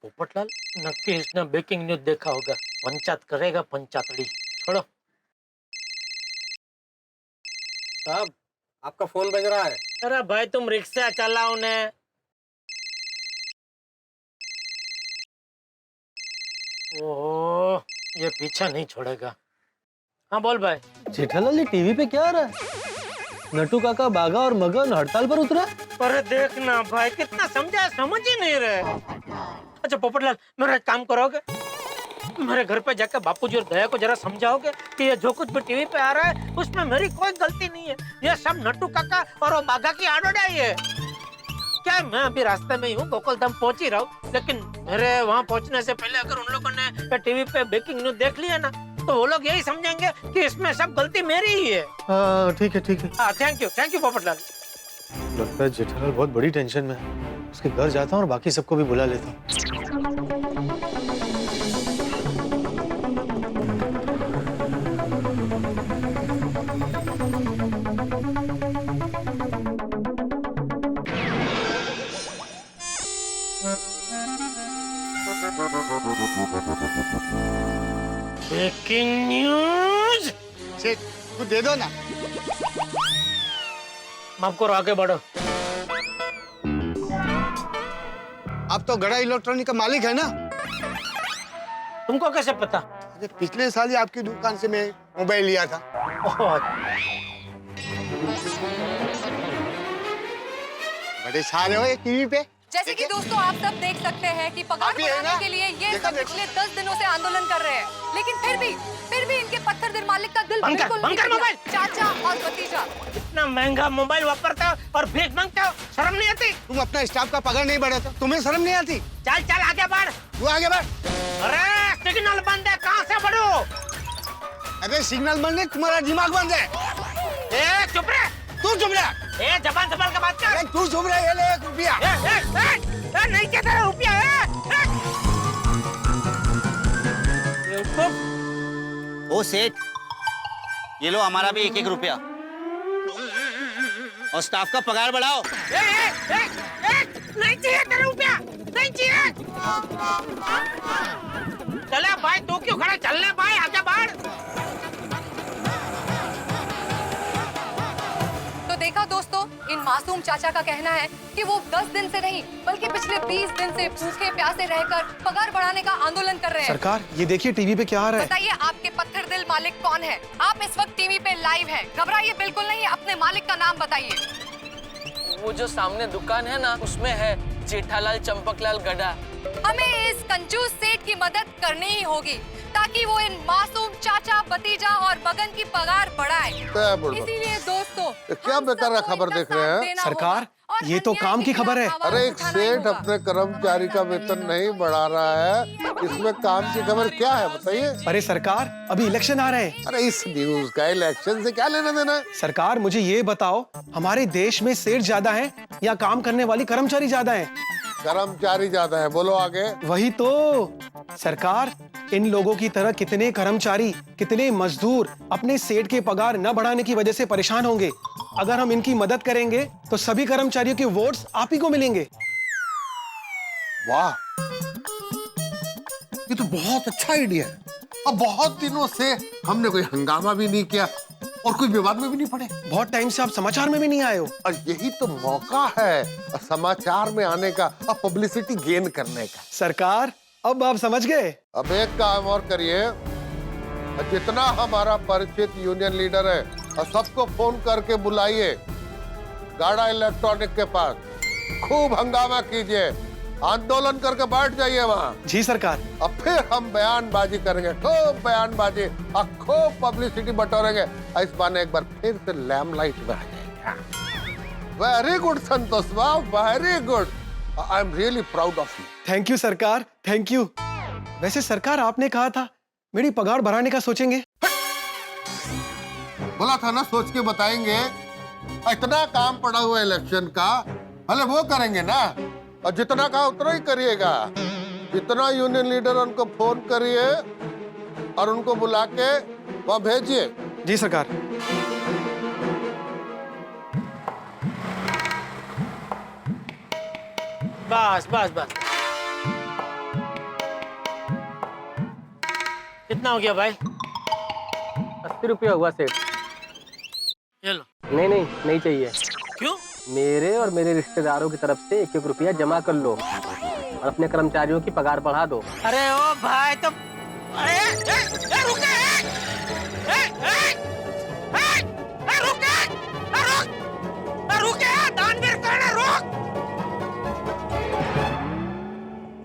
पोपटलाल, नक्की इसने ब्रेकिंग न्यूज देखा होगा। पंचायत करेगा पंचायतड़ी। छोड़ो साहब, आपका फोन बज रहा है। अरे भाई तुम रिक्शा चलाओ ने। ओहो, ये पीछा नहीं छोड़ेगा। हाँ बोल भाई। जेठालाल ये टीवी पे क्या आ रहा है? नट्टू काका, बाघा और मगन हड़ताल पर उतरा। अरे देखना भाई, कितना समझा, समझ ही नहीं रहे। अच्छा पोपटलाल, मेरा एक काम करोगे? मेरे घर पे जाकर बापूजी और दया को जरा समझाओगे कि ये जो कुछ भी टीवी पे आ रहा है उसमें मेरी कोई गलती नहीं है। ये सब नट्टू काका और वो बाघा की आड़ोड़ाई है। क्या मैं अभी रास्ते में ही हूँ, गोकुल धाम पहुंच ही रहा हूँ, लेकिन मेरे वहाँ पहुंचने से पहले अगर उन लोगों ने टीवी पे ब्रेकिंग न्यूज देख लिया ना तो वो लोग यही समझेंगे कि इसमें सब गलती मेरी ही है। हाँ ठीक है ठीक है। हाँ थैंक यू पोपटलाल। लगता है जेठालाल बहुत बड़ी टेंशन में है। उसके घर जाता हूँ और बाकी सबको भी बुला लेता हूँ। Breaking news. सेठ तू दे दो ना। माफ करो, आगे बढ़ो। आप तो गड़ा इलेक्ट्रॉनिक का मालिक है ना? तुमको कैसे पता? अरे पिछले साल ही आपकी दुकान से मैं मोबाइल लिया था। बड़े सारे हो ये टीवी पे। जैसे कि दोस्तों आप सब देख सकते हैं कि पगार आप ही है बढ़ाने ना? के लिए ये देखा, सब देखा। पिछले 10 दिनों से आंदोलन कर रहे हैं, लेकिन फिर भी इनके पत्थर दिल मालिक का दिल बंद कर, बिल्कुल बंद नहीं कर टूटा। मोबाइल। चाचा और भतीजा इतना महंगा मोबाइल वापरते हो और भीख मांगते हो, शर्म नहीं आती? तुम अपना स्टाफ का पगार नहीं बढ़ाते, तुम्हें शर्म नहीं आती? चल चल आगे बढ़। तू आगे बढ़। अरे सिग्नल बंद है, कहाँ से बढ़ू? अबे सिग्नल बंद है, तुम्हारा दिमाग बंद है। ए चुप रहे। तू चुप रह। ए जबान संभाल के बात कर। तू चुप रह, ये ले 1 रुपया। नहीं कहता रुपया है। ओ सेठ, ये लो हमारा भी 1-1 रुपया और स्टाफ का पगार बढ़ाओ। नहीं चाहिए तेरा रुपया, नहीं चाहिए। चले भाई, तू क्यों खड़ा? चलने भाई, आगे बढ़। तो देखा दोस्तों, इन मासूम चाचा का कहना है कि वो 10 दिन से नहीं बल्कि पिछले 20 दिन से भूखे प्यासे रहकर पगार बढ़ाने का आंदोलन कर रहे हैं। सरकार ये देखिए टीवी पे क्या आ रहा है। बताइए आपके पत्थर दिल मालिक कौन है? आप इस वक्त टीवी पे लाइव हैं। घबराइए बिल्कुल नहीं, अपने मालिक का नाम बताइए। वो जो सामने दुकान है ना, उसमें है जेठालाल चंपकलाल गड़ा। हमें इस कंजूस सेठ की मदद करनी ही होगी ताकि वो इन मासूम चाचा, भतीजा और बगन की पगार बढ़ाए। इसीलिए दोस्तों, क्या बेकार खबर देख रहे हैं? सरकार ये तो काम की खबर है। अरे एक सेठ अपने कर्मचारी का वेतन नहीं बढ़ा रहा है, इसमें काम की खबर क्या है बताइए? अरे सरकार अभी इलेक्शन आ रहे हैं। अरे इस न्यूज का इलेक्शन से क्या लेना देना है? सरकार मुझे ये बताओ, हमारे देश में सेठ ज्यादा है या काम करने वाली कर्मचारी ज्यादा है? कर्मचारी ज्यादा है, बोलो आगे। वही तो सरकार, इन लोगों की तरह कितने कर्मचारी, कितने मजदूर अपने सेठ के पगार न बढ़ाने की वजह से परेशान होंगे। अगर हम इनकी मदद करेंगे तो सभी कर्मचारियों के वोट्स आप ही को मिलेंगे। वाह, ये तो बहुत अच्छा आइडिया है। अब बहुत दिनों से हमने कोई हंगामा भी नहीं किया और कोई विवाद में भी नहीं पड़े। बहुत टाइम से आप समाचार में भी नहीं आए हो। और यही तो मौका है समाचार में आने का और पब्लिसिटी गेन करने का। सरकार अब आप समझ गए। अब एक काम और करिए, जितना हमारा परिचित यूनियन लीडर है और सबको फोन करके बुलाइए गाड़ा इलेक्ट्रॉनिक के पास, खूब हंगामा कीजिए, आंदोलन करके बैठ जाइए वहाँ। जी सरकार। अब फिर हम बयानबाजी करेंगे, खूब बयानबाजी और खूब पब्लिसिटी बटोरेंगे। इस बार एक बार फिर से लैमलाइट में आ जाएगा। Very good Santosh Babu, very good. I am really proud of you. Thank you सरकार, थैंक यू। वैसे सरकार आपने कहा था मेरी पगार बढ़ाने का सोचेंगे। बोला था ना सोच के बताएंगे। इतना काम पड़ा हुआ इलेक्शन का, भले वो करेंगे ना, और जितना कहा उतना ही करिएगा। जितना यूनियन लीडर उनको फोन करिए और उनको बुला के वहां भेजिए। जी सरकार। बस बस बस। कितना हो गया भाई? 80 रुपया हुआ सेठ। ये लो। नहीं चाहिए। क्यों? मेरे और मेरे रिश्तेदारों की तरफ से 1-1 रुपया जमा कर लो और अपने कर्मचारियों की पगार बढ़ा दो। अरे ओ भाई तो रुके। रुके, दानवीर कौन है? रुक।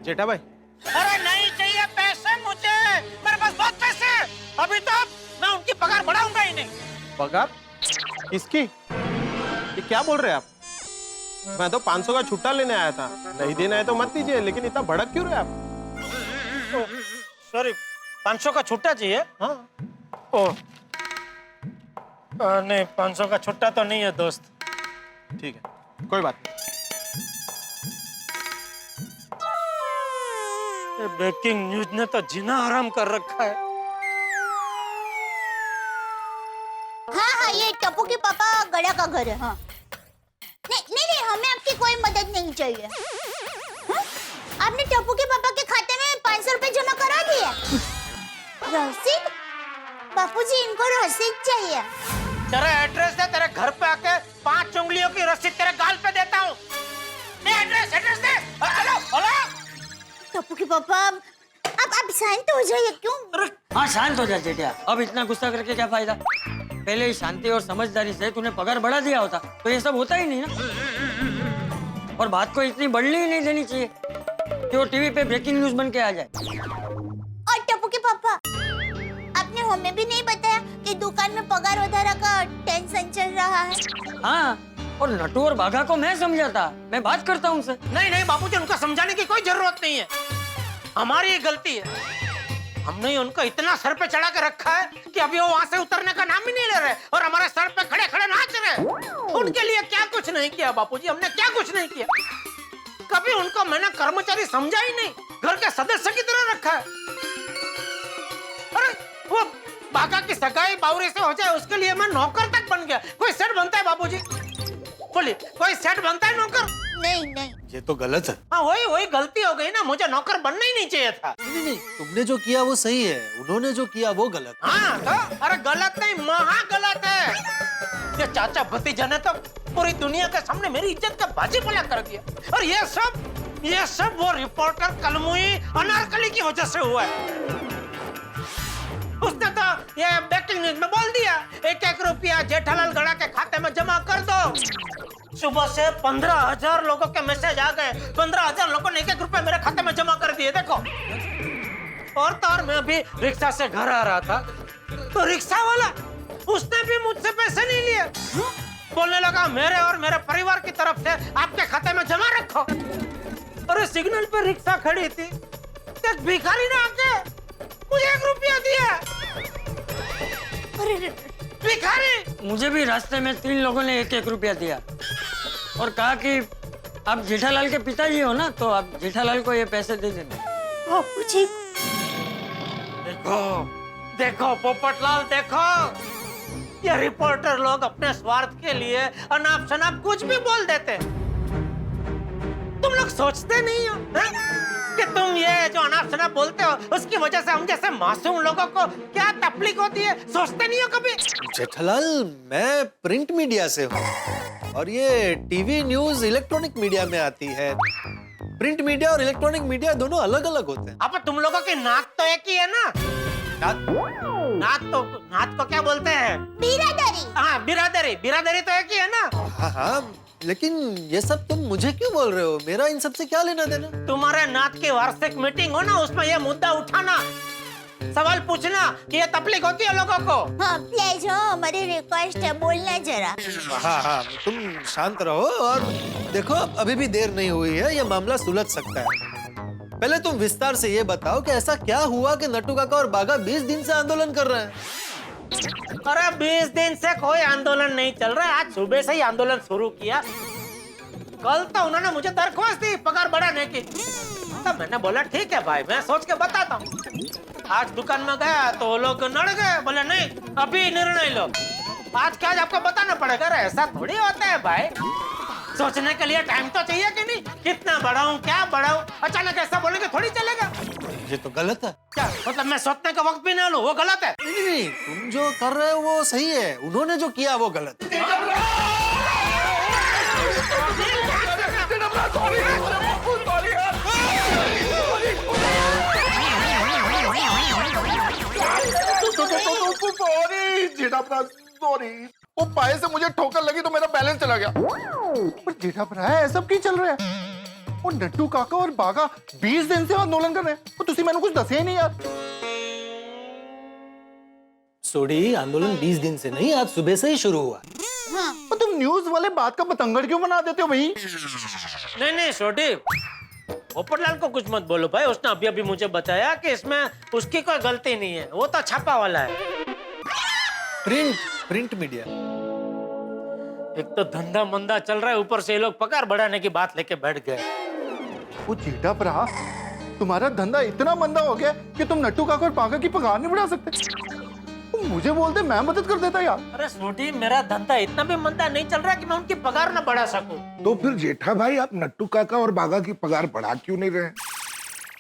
जेठा भाई। अरे नहीं चाहिए पैसे मुझे, मेरे पास बहुत पैसे हैं। अभी तो मैं उनकी पगार बढ़ाऊंगा ही नहीं। पगार किसकी? ये क्या बोल रहे हैं आप? मैं तो 500 का छुट्टा लेने आया था। नहीं देना है तो मत दीजिए, लेकिन इतना भड़क क्यों रहे आप? सॉरी, 500 का छुट्टा चाहिए? हाँ। ओ नहीं, 500 का छुट्टा तो नहीं है दोस्त। ठीक है, कोई बात नहीं। ब्रेकिंग न्यूज ने तो जीना हराम कर रखा है। हाँ, ये टप्पू के पापा गड़ा का घर है। हाँ। नहीं, हमें आपकी कोई मदद नहीं चाहिए। हाँ? आपने टप्पू के पापा के खाते में 500 रुपए जमा करा दिए? रसीद? बापूजी, इनको रसीद चाहिए। तेरा एड्रेस दे, तेरे घर पे आके 5 उंगलियों की रसीद तेरे गाल पे देता हूँ। एड्रेस दे। Hello hello. टप्पू के पापा, आप शांत हो जाइए। क्यों? हाँ, शांत हो जा जेठिया। अब इतना गुस्सा करके क्या फायदा? पहले ही शांति और समझदारी से तूने पगार बढ़ा दिया होता तो ये सब होता ही नहीं ना। और बात को इतनी बढ़ने ही नहीं देनी चाहिए कि वो टीवी पे ब्रेकिंग न्यूज बन के आ जाए। और टप्पू के पापा, आपने हमें भी नहीं बताया कि दुकान में पगार वधारा का टेंशन चल रहा है। हाँ, और नटू और बाघा को मैं समझाता, मैं बात करता हूँ उनसे। नहीं बाबूजी, उनको समझाने की कोई जरूरत नहीं है। हमारी गलती है। हमने उनको इतना सर पे चढ़ा के रखा है कि अभी वो वहाँ से उतरने का नाम ही नहीं ले रहे और हमारे सर पे खड़े खड़े नाच रहे। उनके लिए क्या कुछ नहीं किया बापूजी, हमने क्या कुछ नहीं किया। कभी उनको मैंने कर्मचारी समझा ही नहीं, घर के सदस्य की तरह रखा है। अरे वो बाघा की सगाई बावरी से हो जाए उसके लिए मैं नौकर तक बन गया। कोई सेठ बनता है बाबूजी? बोलिए, कोई सेठ बनता है नौकर? नहीं। ये तो गलत है। हाँ, वही गलती हो गई ना। मुझे नौकर बनना ही नहीं चाहिए था। नहीं, तुमने जो किया वो सही है, उन्होंने जो किया वो गलत। हाँ तो अरे गलत नहीं, महा गलत है। ये चाचा भतीजा ने तो पूरी दुनिया के सामने मेरी इज्जत का बाजीपला कर दिया। और ये सब वो रिपोर्टर कलमुई अनारकली की वजह से हुआ है। उसने तो ये ब्रेकिंग न्यूज में बोल दिया 1-1 रुपया जेठालाल गड़ा के खाते में जमा कर दो। सुबह से 15,000 लोगों के मैसेज आ गए। 15,000 लोगों ने 1-1 रुपया मेरे खाते में जमा कर दिए। देखो, और तो और मैं अभी रिक्शा से घर आ रहा था तो रिक्शा वाला उसने भी मुझसे पैसे नहीं लिए। बोलने लगा मेरे और मेरे परिवार की तरफ से आपके खाते में जमा रखो। और सिग्नल पे रिक्शा खड़ी थी, एक भिखारी ने आके मुझे 1 रुपया दिया। भिखारी। मुझे भी रास्ते में 3 लोगों ने 1-1 रुपया दिया और कहा कि आप जेठालाल के पिताजी हो ना, तो आप जेठालाल को ये पैसे दे देना। देखो पोपटलाल, देखो ये रिपोर्टर लोग अपने स्वार्थ के लिए अनाप शनाप कुछ भी बोल देते। तुम लोग सोचते नहीं हो कि तुम ये जो अनाप शनाप बोलते हो उसकी वजह से हम जैसे मासूम लोगों को क्या तकलीफ होती है? सोचते नहीं हो कभी? जेठालाल, मैं प्रिंट मीडिया से हूँ और ये टीवी न्यूज इलेक्ट्रॉनिक मीडिया में आती है। प्रिंट मीडिया और इलेक्ट्रॉनिक मीडिया दोनों अलग अलग होते हैं। अब तुम लोगों की नाक तो एक ही है ना? नाक को क्या बोलते हैं? बिरादरी। हाँ, बिरादरी तो एक ही है ना? हाँ, लेकिन ये सब तुम मुझे क्यों बोल रहे हो? मेरा इन सब से क्या लेना देना? तुम्हारे नात की वार्षिक मीटिंग हो ना, उसमें ये मुद्दा उठाना, सवाल पूछना कि ये तकलीफ होती है लोगों को। हाँ प्लीज, हमारी रिक्वेस्ट है, बोलना जरा। हाँ, तुम शांत रहो और देखो अभी भी देर नहीं हुई है, ये मामला सुलझ सकता है। पहले तुम विस्तार से ये बताओ कि ऐसा क्या हुआ कि नट्टू काका और बाघा 20 दिन से आंदोलन कर रहे हैं? अरे 20 दिन से कोई आंदोलन नहीं चल रहा है, आज सुबह से ही आंदोलन शुरू किया। कल तो उन्होंने मुझे दरख्वास्त दी पगार बढ़ाने की, तो मैंने बोला ठीक है भाई, मैं सोच के बताता हूँ। आज दुकान में गया तो वो लोग नड़ गए, बोले नहीं अभी निर्णय लो। आज क्या आपको बताना पड़ेगा? ऐसा थोड़ी होता है भाई, सोचने के लिए टाइम तो चाहिए कि नहीं? कितना बढ़ाऊं, क्या बढ़ाऊं? अचानक ऐसा बोलेंगे थोड़ी चलेगा। ये तो गलत है। क्या मतलब मैं सोचने का वक्त भी ना लूं, वो गलत है? नहीं, तुम जो कर रहे हो वो सही है, उन्होंने जो किया वो गलत है। वो पाए से मुझे ठोकर लगी तो मेरा बैलेंस चला गया। पर जेठा भरा ऐसा क्यों चल रहा है? वो नट्टू काका और बाघा 20 दिन से आंदोलन कर रहे हैं, तो तुसी मैंने कुछ दसे ही नहीं यार। सोडी, आंदोलन 20 दिन से नहीं, आज सुबह से ही शुरू हुआ। हाँ। तो तुम न्यूज वाले बात का बतंगड़ क्यों बना देते हो भाई? नहीं सोडी, पोपटलाल को कुछ मत बोलो भाई, उसने अभी अभी मुझे बताया कि इसमें उसकी कोई गलती नहीं है, वो तो छापा वाला है। Print media. एक तो धंधा मंदा चल रहा है, ऊपर से ये लोग पगार बढ़ाने की बात लेके बैठ गए। वो जेठा भरा, तुम्हारा धंधा इतना मंदा हो गया कि तुम नट्टू काका और बाघा की पगार नहीं बढ़ा सकते। तुम मुझे बोलते मैं मदद कर देता यार। अरे सोडी, मेरा धंधा इतना भी मंदा नहीं चल रहा कि मैं उनकी पगार ना बढ़ा सकूं। तो फिर जेठा भाई आप नट्टू काका और बाघा की पगार बढ़ा क्यों नहीं रहे?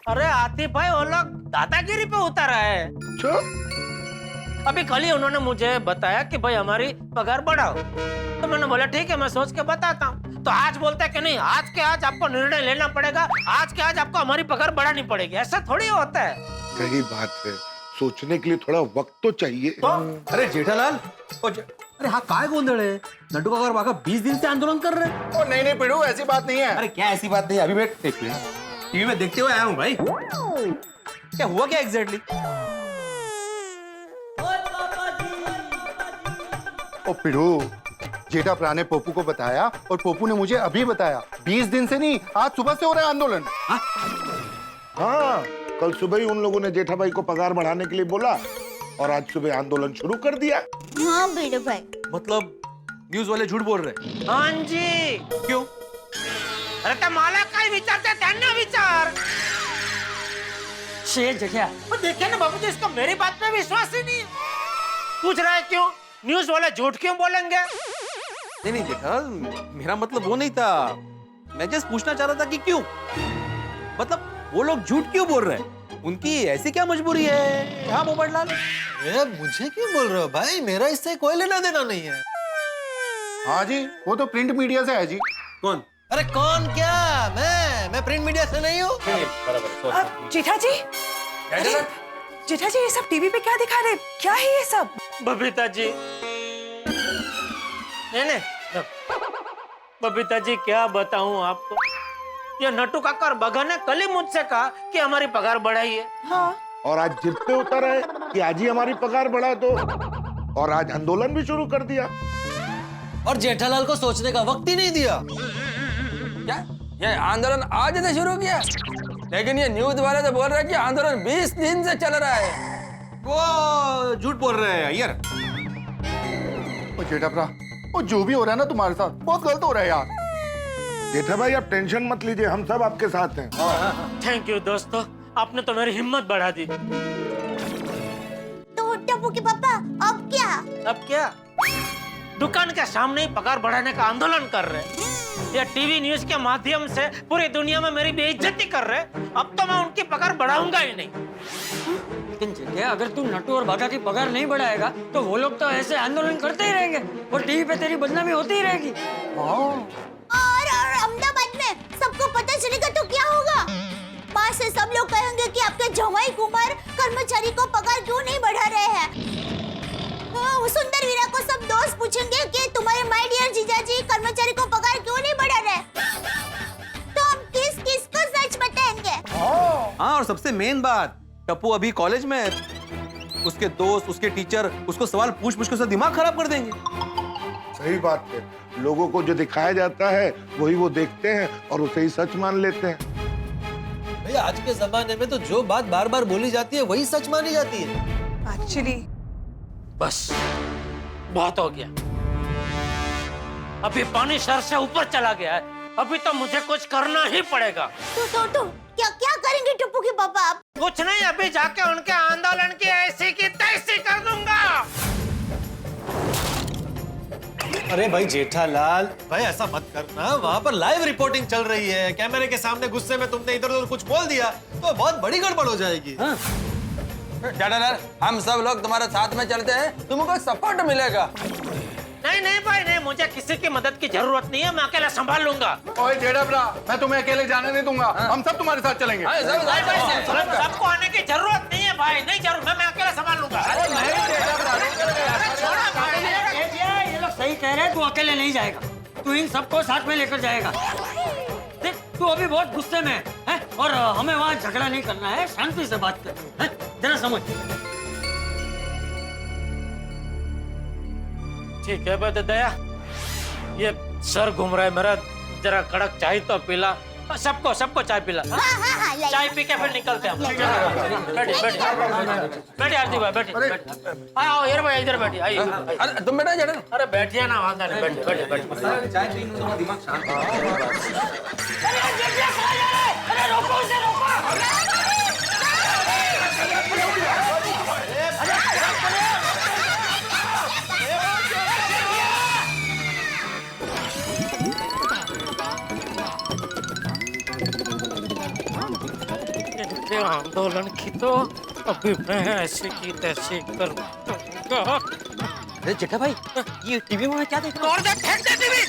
अरे आतिफ भाई, वो लोग दादागिरी पे उतर है अच्छा, अभी कल ही उन्होंने मुझे बताया कि भाई हमारी पगार बढ़ाओ, तो मैंने बोला ठीक है, मैं सोच के बताता हूँ। तो आज बोलता है कि नहीं, आज के आज आपको निर्णय लेना पड़ेगा, आज के आज आपको हमारी पगार बढ़ानी पड़ेगी। ऐसा थोड़ी होता है। सही बात है, सोचने के लिए थोड़ा वक्त तो चाहिए। अरे जेठालाल, अरे हाँ काय गोंधळ है? नटू काका और बाघा 20 दिन से आंदोलन कर रहे हैं। नहीं नहीं पिड़ू, ऐसी बात नहीं है। अरे क्या ऐसी बात नहीं है? अभी मैं टीवी में देखते हुए आया हूँ भाई। क्या हुआ क्या एग्जैक्टली? ओ पिड़ू, जेठा प्रा ने पोपू को बताया और पोपू ने मुझे अभी बताया 20 दिन से नहीं, आज सुबह से हो रहा है आंदोलन। हाँ, कल सुबह ही उन लोगों ने जेठा भाई को पगार बढ़ाने के लिए बोला और आज सुबह आंदोलन शुरू कर दिया। हाँ भिडू भाई, मतलब न्यूज वाले झूठ बोल रहे? हाँ जी। क्यों? अरे त्या मला काय विचारते, त्यांना विचार। शेर जगह देखिए ना बाबूजी, इसको मेरी बात पे विश्वास ही नहीं है। पूछ रहा है क्यों? न्यूज वाले झूठ क्यों बोलेंगे? नहीं नहीं जेठा, मेरा मतलब वो नहीं था। मैं जस्ट पूछना चाह रहा था कि क्यों, मतलब वो लोग झूठ क्यों बोल रहे हैं? उनकी ऐसी क्या मजबूरी है? हाँ पोपटलाल, मुझे क्यों बोल रहे हो भाई? मेरा इससे कोई लेना देना नहीं है। हाँ जी, वो तो प्रिंट मीडिया से है जी। कौन? अरे कौन क्या? मैं प्रिंट मीडिया से नहीं हूँ। जेठा जी, जेठा जी, ये सब टीवी पे क्या दिखा रहे? क्या है ये सब? बबीता जी, नहीं बबीता जी, क्या बताऊं आपको, ये नटू काका और बगा ने कल ही मुझसे कहा कि हमारी पगार बढ़ाई है। हाँ। और आज जिद पे उतर है कि आज ही हमारी पगार बढ़ा दो, और आज आंदोलन भी शुरू कर दिया। और जेठालाल को सोचने का वक्त ही नहीं दिया। क्या ये आंदोलन आज ने शुरू किया? लेकिन ये न्यूज वाले तो बोल रहे हैं कि आंदोलन 20 दिन से चल रहा है। वो झूठ बोल रहे हैं यार। ओ जेठा प्रा, वो जो भी हो रहा है ना तुम्हारे साथ, बहुत गलत हो रहा है यार। जेठा भाई आप टेंशन मत लीजिए, हम सब आपके साथ हैं। थैंक यू दोस्तों, आपने तो मेरी हिम्मत बढ़ा दी। तो टप्पू के पापा अब क्या? अब क्या? दुकान के सामने ही पगार बढ़ाने का आंदोलन कर रहे हैं। ये टीवी न्यूज के माध्यम से पूरी दुनिया में मेरी बेइज्जती कर रहे हैं। अब तो मैं उनकी पगार बढ़ाऊंगा ही नहीं। लेकिन जगह, अगर तू नटू और बाघा की पगार नहीं बढ़ाएगा तो वो लोग तो ऐसे आंदोलन करते ही रहेंगे और टीवी पे तेरी बदनामी होती ही रहेगी। और अहमदाबाद में सबको पता चलेगा तो क्या होगा? वहाँ से सब लोग कहेंगे कि आपके जमाई कुमार कर्मचारी को पगार क्यों नहीं बढ़ा रहे हैं। सुंदर वीरा को सब दोस्त पूछेंगे कि तुम्हारे माय डियर जीजाजी कर्मचारी को पगार क्यों नहीं बढ़ा रहे। तो हम किस को सच बताएंगे? हाँ, और सबसे मेन बात, टप्पू अभी कॉलेज में है, उसके दोस्त, उसके टीचर उसको सवाल पूछ के उसका दिमाग खराब कर देंगे। सही बात है, लोगों को जो दिखाया जाता है वही वो देखते हैं और उसे ही सच मान लेते हैं। भाई आज के जमाने में तो जो बात बार बार बोली जाती है वही सच मानी जाती है। एक्चुअली बस बहुत हो गया। अभी पानी सर से ऊपर चला गया है, अभी तो मुझे कुछ करना ही पड़ेगा। तो क्या करेंगे टप्पू के पापा आप? कुछ नहीं, अभी जाके उनके आंदोलन की ऐसी की तैसी कर दूंगा। अरे भाई जेठालाल, भाई ऐसा मत करना, वहाँ पर लाइव रिपोर्टिंग चल रही है, कैमरे के सामने गुस्से में तुमने इधर उधर कुछ बोल दिया तो बहुत बड़ी गड़बड़ हो जाएगी। हाँ? जेठालाल, हम सब लोग तुम्हारे साथ में चलते हैं, तुमको सपोर्ट मिलेगा। नहीं भाई नहीं, मुझे किसी की मदद की जरूरत नहीं है, मैं अकेला संभाल लूंगा। ओए जेठा प्रा, मैं तुम्हें अकेले जाने नहीं दूंगा। हम सब तुम्हारे साथ चलेंगे। सबको आने की जरूरत नहीं है भाई, नहीं जरूर, मैं अकेला संभाल लूंगा। ये लोग सही कह रहे हैं, तू अकेले नहीं जाएगा, तू इन सबको साथ में लेकर जाएगा। देख, तू अभी बहुत गुस्से में है और हमें वहाँ झगड़ा नहीं करना है, शांति से बात करनी है, जरा समझ। ठीक है बेटा दया, ये सर घूम रहा है मेरा, जरा कड़क चाय तो पिला, सबको चाय पिला। चाय पी के फिर निकलते हैं हम। बैठिए आरती भाई, बैठिए। आओ यार भाई, इधर बैठिए। आइए तुम बैठा जेठा। अरे बैठिए ना, वादा नहीं, बैठिए। चाय पीने दिमाग शांत। अरे रोको उसे, रोको। आंदोलन की तो अभी मैं ऐसे की तैसे करूंगा। अरे जेठा भाई, ये टीवी में मैं क्या देख रहा हूँ? और देख, फेंक दे टीवी।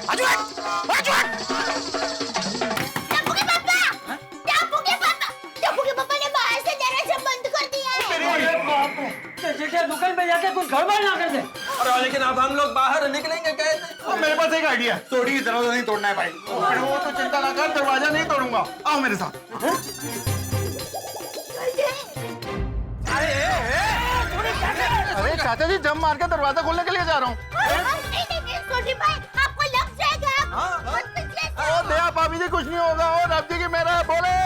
आजू हट, आजू हट। टप्पू के पापा ने बाहर से दरवाजा बंद कर दिया है। जेठा दुकान पे जाके कुछ गड़बड़ ना कर दे। अरे लेकिन अब हम लोग बाहर निकलेंगे कैसे? मेरे पास एक आइडिया, तोड़ी दरवाजा नहीं तोड़ना है भाई। अरे वो तो चिंता ना कर, दरवाजा नहीं तोड़ूंगा, आओ मेरे साथ। अरे चाचा जी, जम मार के दरवाजा खोलने के लिए जा रहा हूँ। नहीं, छोटी भाई, आपको लग जाएगा। ओ दया भाभी जी, कुछ नहीं होगा। और अब जी की मेरा बोले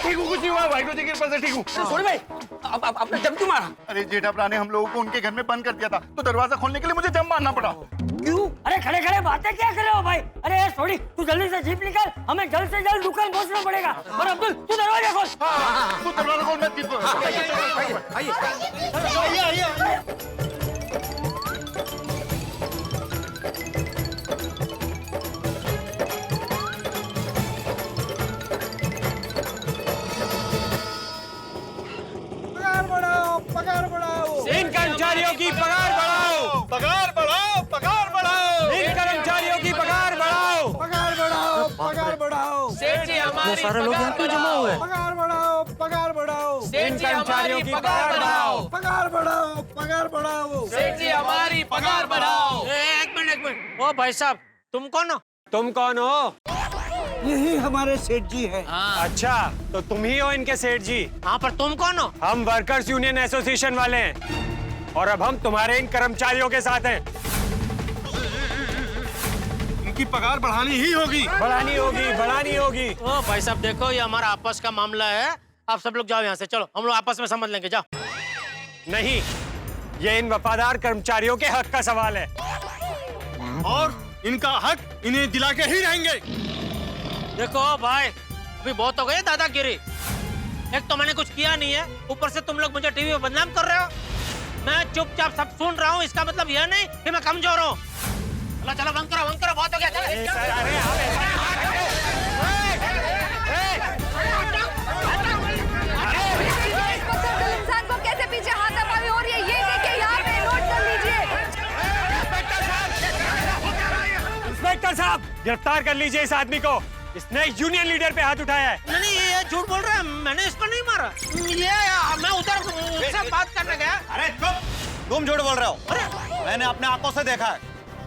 ठीक हूँ, कुछ नहीं हुआ, वाहिगुरु जी की कृपा से ठीक हूँ। सोनी भाई, अब आपने जम क्यों मारा? अरे जेठा भरा ने हम लोगों को उनके घर में बंद कर दिया था, तो दरवाजा खोलने के लिए मुझे जम मारना पड़ा। क्यों? अरे खड़े खड़े बातें क्या कर रहे हो भाई? अरे सोनी, तू जल्दी से जीप निकाल, हमें जल्द से जल्द दुकान पहुंचना पड़ेगा। और अब्दुल, तू दरवाजा खोल। तू दरवाजा खोल, मैं जीप। इन कर्मचारियों की पगार बढ़ाओ, पगार बढ़ाओ, पगार बढ़ाओ। इन कर्मचारियों की पगार बढ़ाओ, पगार बढ़ाओ, पगार बढ़ाओ। सेठ जी हमारी सारे लोग यहाँ क्यों जमा हुए? पगार बढ़ाओ, पगार बढ़ाओ। सेठ जी हमारी पगार बढ़ाओ। पगार बढ़ाओ, पगार बढ़ाओ। सेठ जी हमारी पगार बढ़ाओ। एक मिनट। ओ भाई साहब, तुम कौन हो? तुम कौन हो? यही हमारे सेठ जी है। अच्छा, तो तुम ही हो इनके सेठ जी। हाँ, पर तुम कौन हो? हम वर्कर्स यूनियन एसोसिएशन वाले हैं और अब हम तुम्हारे इन कर्मचारियों के साथ हैं। इनकी पगार बढ़ानी ही होगी, बढ़ानी होगी, बढ़ानी होगी। ओ भाई साहब, देखो ये हमारा आपस का मामला है। आप सब लोग जाओ यहाँ से, चलो हम लोग आपस में समझ लेंगे, जाओ। नहीं, ये इन वफादार कर्मचारियों के हक का सवाल है और इनका हक इन्हें दिला के ही रहेंगे। देखो भाई, अभी बहुत हो गई दादागिरी। एक तो मैंने कुछ किया नहीं है, ऊपर से तुम लोग मुझे टीवी में बदनाम कर रहे हो। मैं चुपचाप सब सुन रहा हूँ, इसका मतलब यह नहीं कि मैं कमजोर हूँ। चलो चलो, बंद करो, बहुत हो गया। इंसान को कैसे पीछे हाथ दबावी हो रही है, ये देखिए यहाँ पे, नोट कर लीजिए। इंस्पेक्टर साहब, गिरफ्तार कर लीजिए इस आदमी को। इसने यूनियन लीडर पे हाथ उठाया है। नहीं, ये झूठ बोल रहा है, मैंने इसको नहीं मारा। ये मैं उधर उससे बात करने गया। अरे चुप, तुम झूठ बोल रहे हो। मैंने अपने आंखों से देखा है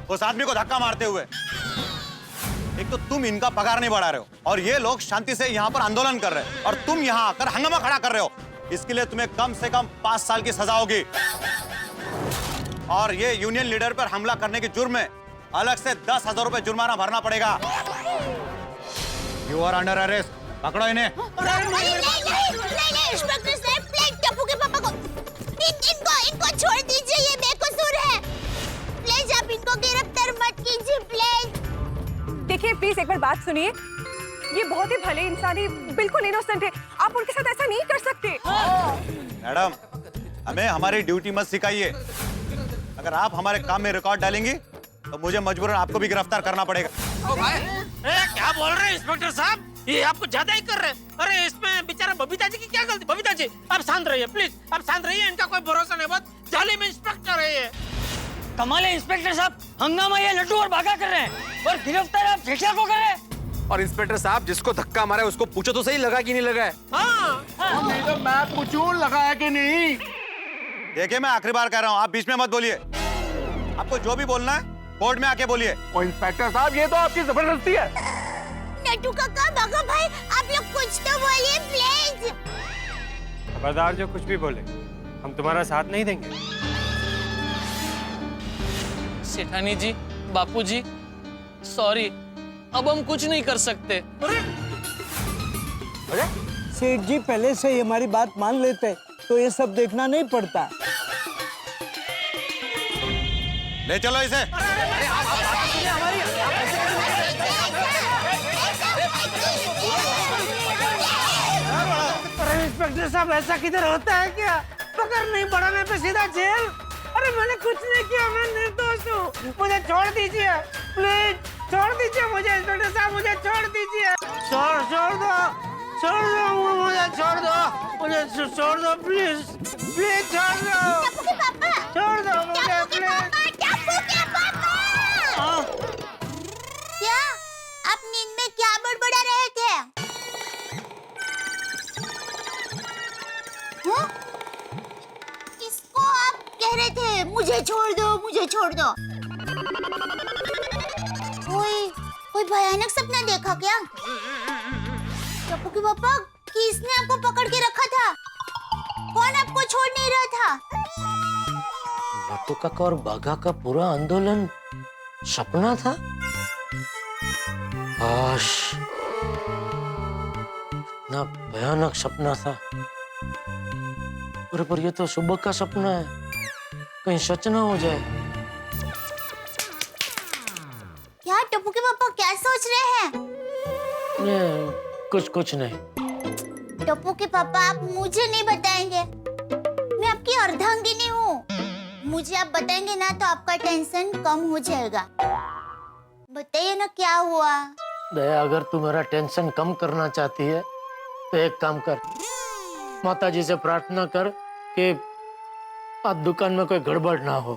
उस आदमी को धक्का मारते हुए। एक तो तुम इनका पगार नहीं बढ़ा रहे हो और ये लोग शांति से यहाँ पर आंदोलन कर रहे हैं और तुम यहाँ आकर हंगामा खड़ा कर रहे हो। इसके लिए तुम्हें कम से कम 5 साल की सजा होगी और ये यूनियन लीडर पर हमला करने के जुर्म में अलग से 10,000 रुपए जुर्माना भरना पड़ेगा। यू आर अंडर अरेस्ट, पकड़ो इन्हें। नहीं, इंस्पेक्टर साहब, प्लीज टप्पू के पापा को इनको छोड़ दीजिए, ये बेकसूर है। प्लीज आप इनको गिरफ्तार मत कीजिए, प्लीज। देखिए प्लीज एक बार बात सुनिए, ये बहुत ही भले इंसान है, बिल्कुल इनोसेंट है, आप उनके साथ ऐसा नहीं कर सकते। मैडम, हमें हमारी ड्यूटी मत सिखाइए। अगर आप हमारे काम में रिकॉर्ड डालेंगी तो मुझे मजबूरन आपको भी गिरफ्तार करना पड़ेगा। ओ भाई, क्या बोल रहे हैं इंस्पेक्टर साहब? ये आपको ज्यादा ही कर रहे हैं। अरे इसमें बेचारा बबीता जी की क्या गलती? बबीता जी, आप शांत रहिए प्लीज, आप शांत रहिए। इनका कोई भरोसा नहीं, बहुत जालिम इंस्पेक्टर है ये। कमाल है इंस्पेक्टर साहब, हंगामा ये लड्डू और भागा कर रहे हैं और गिरफ्तार आप जेठिया को कर रहे हैं। और इंस्पेक्टर साहब, जिसको धक्का मारा है उसको पूछो तो सही, लगा कि नहीं लगा है। तो मैं पूछूं लगा है कि नहीं? देखिए, मैं आखिरी बार कह रहा हूँ, आप बीच में मत बोलिए। आपको जो भी बोलना है कोर्ट में आके बोलिए। इंस्पेक्टर साहब, ये तो आपकी जबरदस्ती है। नट्टू काका, बागा भाई, आप लोग कुछ तो बोलिए प्लीज। खबरदार, जो कुछ भी बोले हम तुम्हारा साथ नहीं देंगे। सेठानी जी, बापू जी, सॉरी, अब हम कुछ नहीं कर सकते। अरे सेठ जी पहले से ही हमारी बात मान लेते तो ये सब देखना नहीं पड़ता। ले चलो इसे। अरे इंस्पेक्टर साहब, ऐसा किधर होता है क्या? पगार नहीं बढ़ाने पे सीधा जेल? अरे मैंने कुछ नहीं किया, मैं निर्दोष नट्टू मुझे छोड़ दीजिए प्लीज, छोड़ दीजिए मुझे इंस्पेक्टर साहब, मुझे छोड़ दीजिए, छोड़ दो मुझे, छोड़ दो प्लीज प्लीज, छोड़ दो मुझे प्लीज। क्या आप नींद में क्या बड़बड़ा रहे थे? हाँ? किसको आप कह रहे थे मुझे छोड़ दो, मुझे छोड़ दो? कोई भयानक सपना देखा क्या? टप्पू के पापा, किसने आपको पकड़ के रखा था? कौन आपको छोड़ नहीं रहा था? नट्टू काका और बाघा का पूरा आंदोलन सपना था? काश, इतना भयानक सपना था। पर ये तो सुबह का सपना है, कहीं सच ना हो जाए। क्या टप्पू के पापा क्या सोच रहे हैं? कुछ नहीं। टप्पू के पापा, आप मुझे नहीं बताएंगे? मैं आपकी अर्धांगिनी हूँ। मुझे आप बताएंगे ना तो आपका टेंशन कम हो जाएगा। बताइए ना क्या हुआ? दया, अगर तू मेरा टेंशन कम करना चाहती है तो एक काम कर, माता जी से प्रार्थना कर कि आज दुकान में कोई गड़बड़ ना हो।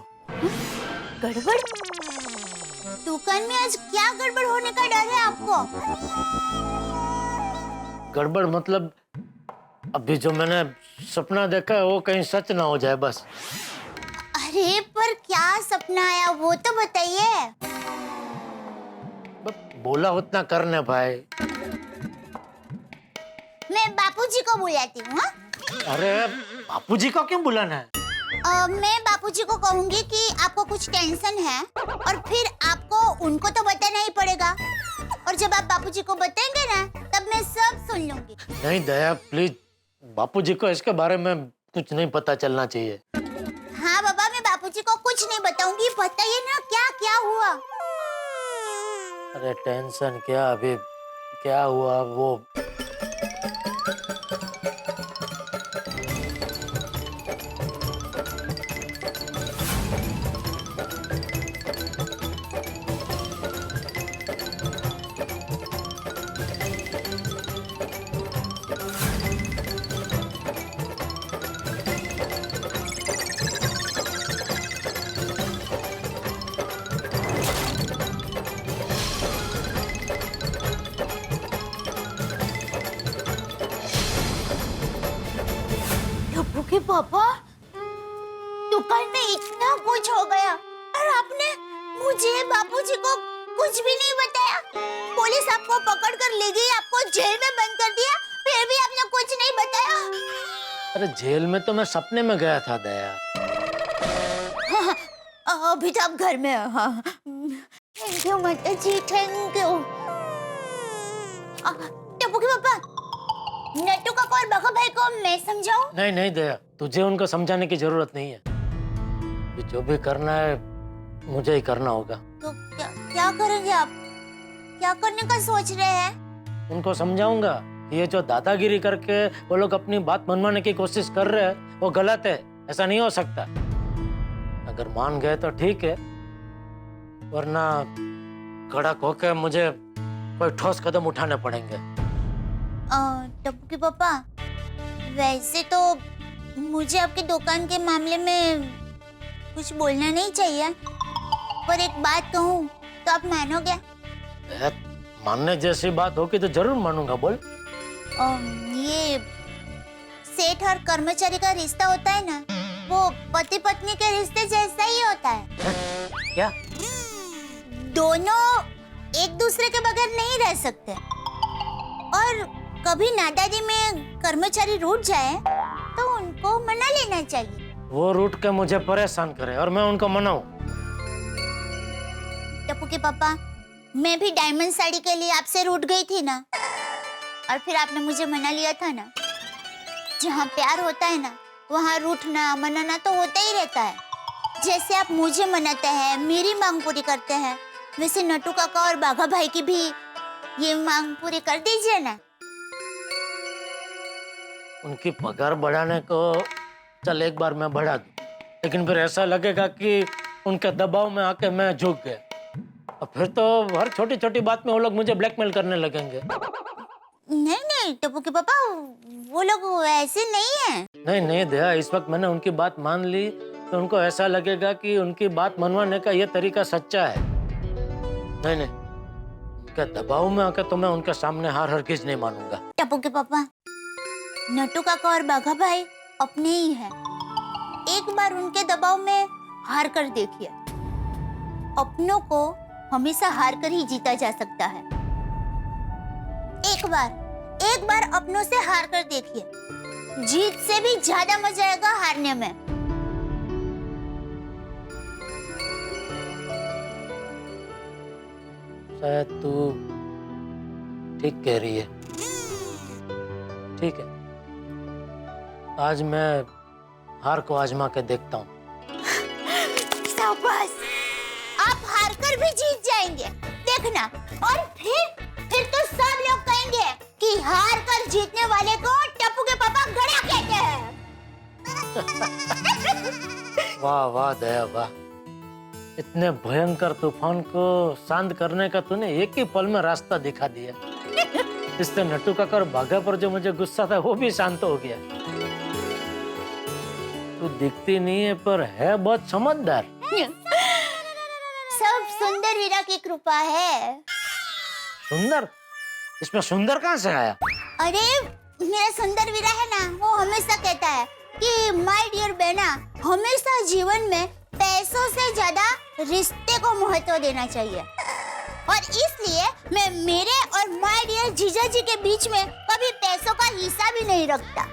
गड़बड़? दुकान में आज क्या गड़बड़ होने का डर है आपको? गड़बड़ मतलब अभी जो मैंने सपना देखा है वो कहीं सच ना हो जाए बस। अरे पर क्या सपना आया वो तो बताइए। बोला उतना करने भाई। मैं बापूजी को बुलाती हूँ। अरे बापूजी को क्यों बुलाना है? मैं बापूजी को कहूंगी कि आपको कुछ टेंशन है और फिर आपको उनको तो बताना ही पड़ेगा, और जब आप बापूजी को बताएंगे ना तब मैं सब सुन लूंगी। नहीं दया प्लीज, बापूजी को इसके बारे में कुछ नहीं पता चलना चाहिए। हाँ बाबा, मैं बापूजी को कुछ नहीं बताऊंगी। बताइए ना क्या क्या हुआ? अरे टेंशन क्या, अभी क्या हुआ वो के पापा, दुकान में इतना कुछ हो गया और आपने मुझे बापूजी को कुछ भी नहीं बताया। पुलिस आपको पकड़ कर ले गई, आपको जेल में बंद कर दिया, फिर भी आपने कुछ नहीं बताया। अरे जेल में तो मैं सपने में गया था दया। हाँ, अभी तो आप घर में हो। हाँ। थैंक यू माता जी, थैंक यू। टप्पू के पापा, नट्टू काका और बाघा भाई को मैं समझाऊं? नहीं दया, तुझे उनको समझाने की जरूरत नहीं है। जो भी करना है मुझे ही करना होगा। तो क्या करेंगे आप? क्या करने का सोच रहे हैं? उनको समझाऊंगा ये जो दादागिरी करके वो लोग अपनी बात मनवाने की कोशिश कर रहे हैं वो गलत है, ऐसा नहीं हो सकता। अगर मान गए तो ठीक है, वरना कड़क होकर मुझे कोई ठोस कदम उठाने पड़ेंगे। टप्पू के पापा, वैसे तो मुझे आपकी दुकान के मामले में कुछ बोलना नहीं चाहिए, पर एक बात कहूँ तो आप मानोगे? मानने जैसी बात होगी तो जरूर मानूंगा, बोल। ये सेठ और कर्मचारी का रिश्ता होता है ना, वो पति पत्नी के रिश्ते जैसा ही होता है। क्या? दोनों एक दूसरे के बगैर नहीं रह सकते, और कभी नादारी में कर्मचारी रूठ जाए तो उनको मना लेना चाहिए। वो रूठ के मुझे परेशान करे और मैं उनको मनाऊं? टप्पू के पापा, मैं भी डायमंड साड़ी के लिए आपसे रूठ गई थी ना, और फिर आपने मुझे मना लिया था ना। जहाँ प्यार होता है ना वहाँ रूठना मनाना तो होता ही रहता है। जैसे आप मुझे मनाते हैं, मेरी मांग पूरी करते हैं, वैसे नट्टू काका और बाघा भाई की भी ये मांग पूरी कर दीजिए ना। उनकी पगार बढ़ाने को चल एक बार मैं बढ़ा दूं, लेकिन फिर ऐसा लगेगा कि उनके दबाव में आके मैं झुक गया। और फिर तो हर छोटी छोटी बात में वो लोग मुझे ब्लैकमेल करने लगेंगे। नहीं नहीं टप्पू के पापा, वो लोग ऐसे नहीं है। नहीं नहीं दया, इस वक्त मैंने उनकी बात मान ली तो उनको ऐसा लगेगा कि उनकी बात मनवाने का ये तरीका सच्चा है। नहीं नहीं, उनके दबाव में आकर तो मैं उनके सामने हार हरगिज नहीं मानूंगा। टप्पू के पापा, नट्टू काका और बाघा भाई अपने ही हैं। एक बार उनके दबाव में हार कर देखिए। अपनों को हमेशा हार कर ही जीता जा सकता है। एक बार अपनों से हार कर देखिए। जीत से भी ज्यादा मजा आएगा हारने में। शायद तू ठीक कह रही है। ठीक है, आज मैं हार को आजमा के देखता हूँ। शाबाश, आप हार कर भी जीत जाएंगे, देखना। और फिर तो सब लोग कहेंगे कि हार कर जीतने वाले को टप्पू के पापा गड़ा कहते हैं। वाह वाह दया वाह, इतने भयंकर तूफान को शांत करने का तूने एक ही पल में रास्ता दिखा दिया। इससे नट्टू काका और बाघा पर जो मुझे गुस्सा था वो भी शांत हो गया। तू दिखती नहीं है पर है बहुत समझदार। सब सुंदर वीरा की कृपा है। सुंदर? इसमें सुंदर कहाँ से आया? अरे मेरा सुंदर वीरा है ना, वो हमेशा कहता है कि माय डियर बेना, हमेशा जीवन में पैसों से ज्यादा रिश्ते को महत्व देना चाहिए। और इसलिए मैं मेरे और माय डियर जीजा जी के बीच में कभी पैसों का हिस्सा भी नहीं रखता।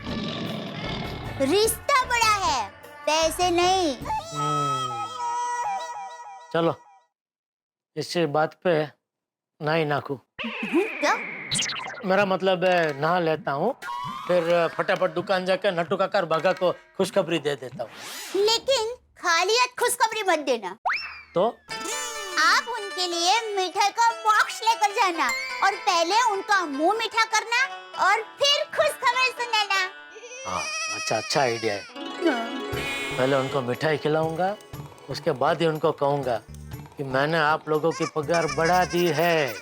रिश्ता बड़ा है, पैसे नहीं। चलो इसी बात पे नहीं नाखू। क्या? मेरा मतलब है नहा लेता हूँ, फिर फटाफट दुकान जाकर नट्टू काका और बाघा को खुशखबरी दे देता हूँ। लेकिन खाली हाथ खुशखबरी मत देना। तो आप उनके लिए मिठाई का बॉक्स लेकर जाना और पहले उनका मुंह मीठा करना और फिर खुशखबरी सुनाना। हाँ, अच्छा आइडिया है। पहले उनको मिठाई खिलाऊंगा, उसके बाद ही उनको कहूंगा कि मैंने आप लोगों की पगार बढ़ा दी है।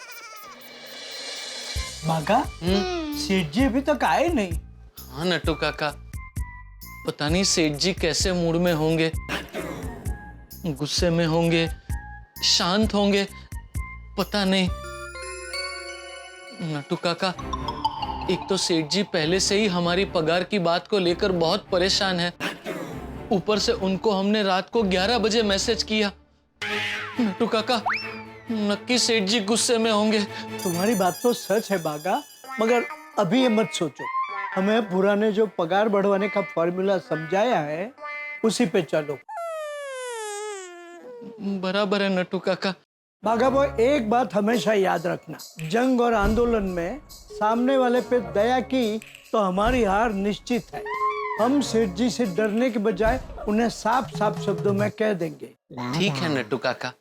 बाघा, सेठ जी अभी तक आए नहीं। हाँ नट्टू काका, पता नहीं सेठ जी कैसे मूड में होंगे, गुस्से में होंगे, शांत होंगे, पता नहीं। नट्टू काका, एक तो सेठ जी पहले से ही हमारी पगार की बात को लेकर बहुत परेशान है, ऊपर से उनको हमने रात को 11 बजे मैसेज किया। नट्टू काका, नक्की सेठ जी गुस्से में होंगे। तुम्हारी बात तो सच है बाघा, मगर अभी ये मत सोचो। हमें पुराने जो पगार बढ़वाने का फॉर्मूला समझाया है उसी पे चलो। बराबर है नट्टू काका। बाघा बॉय, एक बात हमेशा याद रखना, जंग और आंदोलन में सामने वाले पे दया की तो हमारी हार निश्चित है। हम सेठ जी से डरने के बजाय उन्हें साफ साफ शब्दों में कह देंगे। ठीक है नट्टू काका।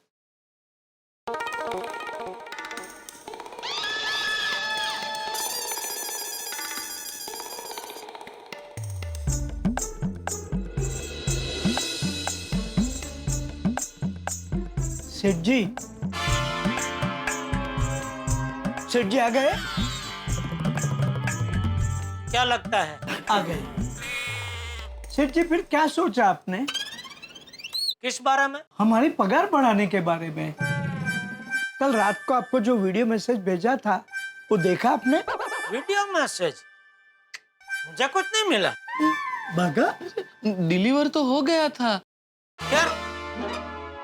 सेठ जी आ गए? क्या लगता है? आ गए। सेठ जी, फिर क्या सोचा आपने? किस बारे में? हमारी पगार बढ़ाने के बारे में। कल रात को आपको जो वीडियो मैसेज भेजा था वो देखा आपने? Video message? मुझे कुछ नहीं मिला। बाघा, डिलीवर तो हो गया था। यार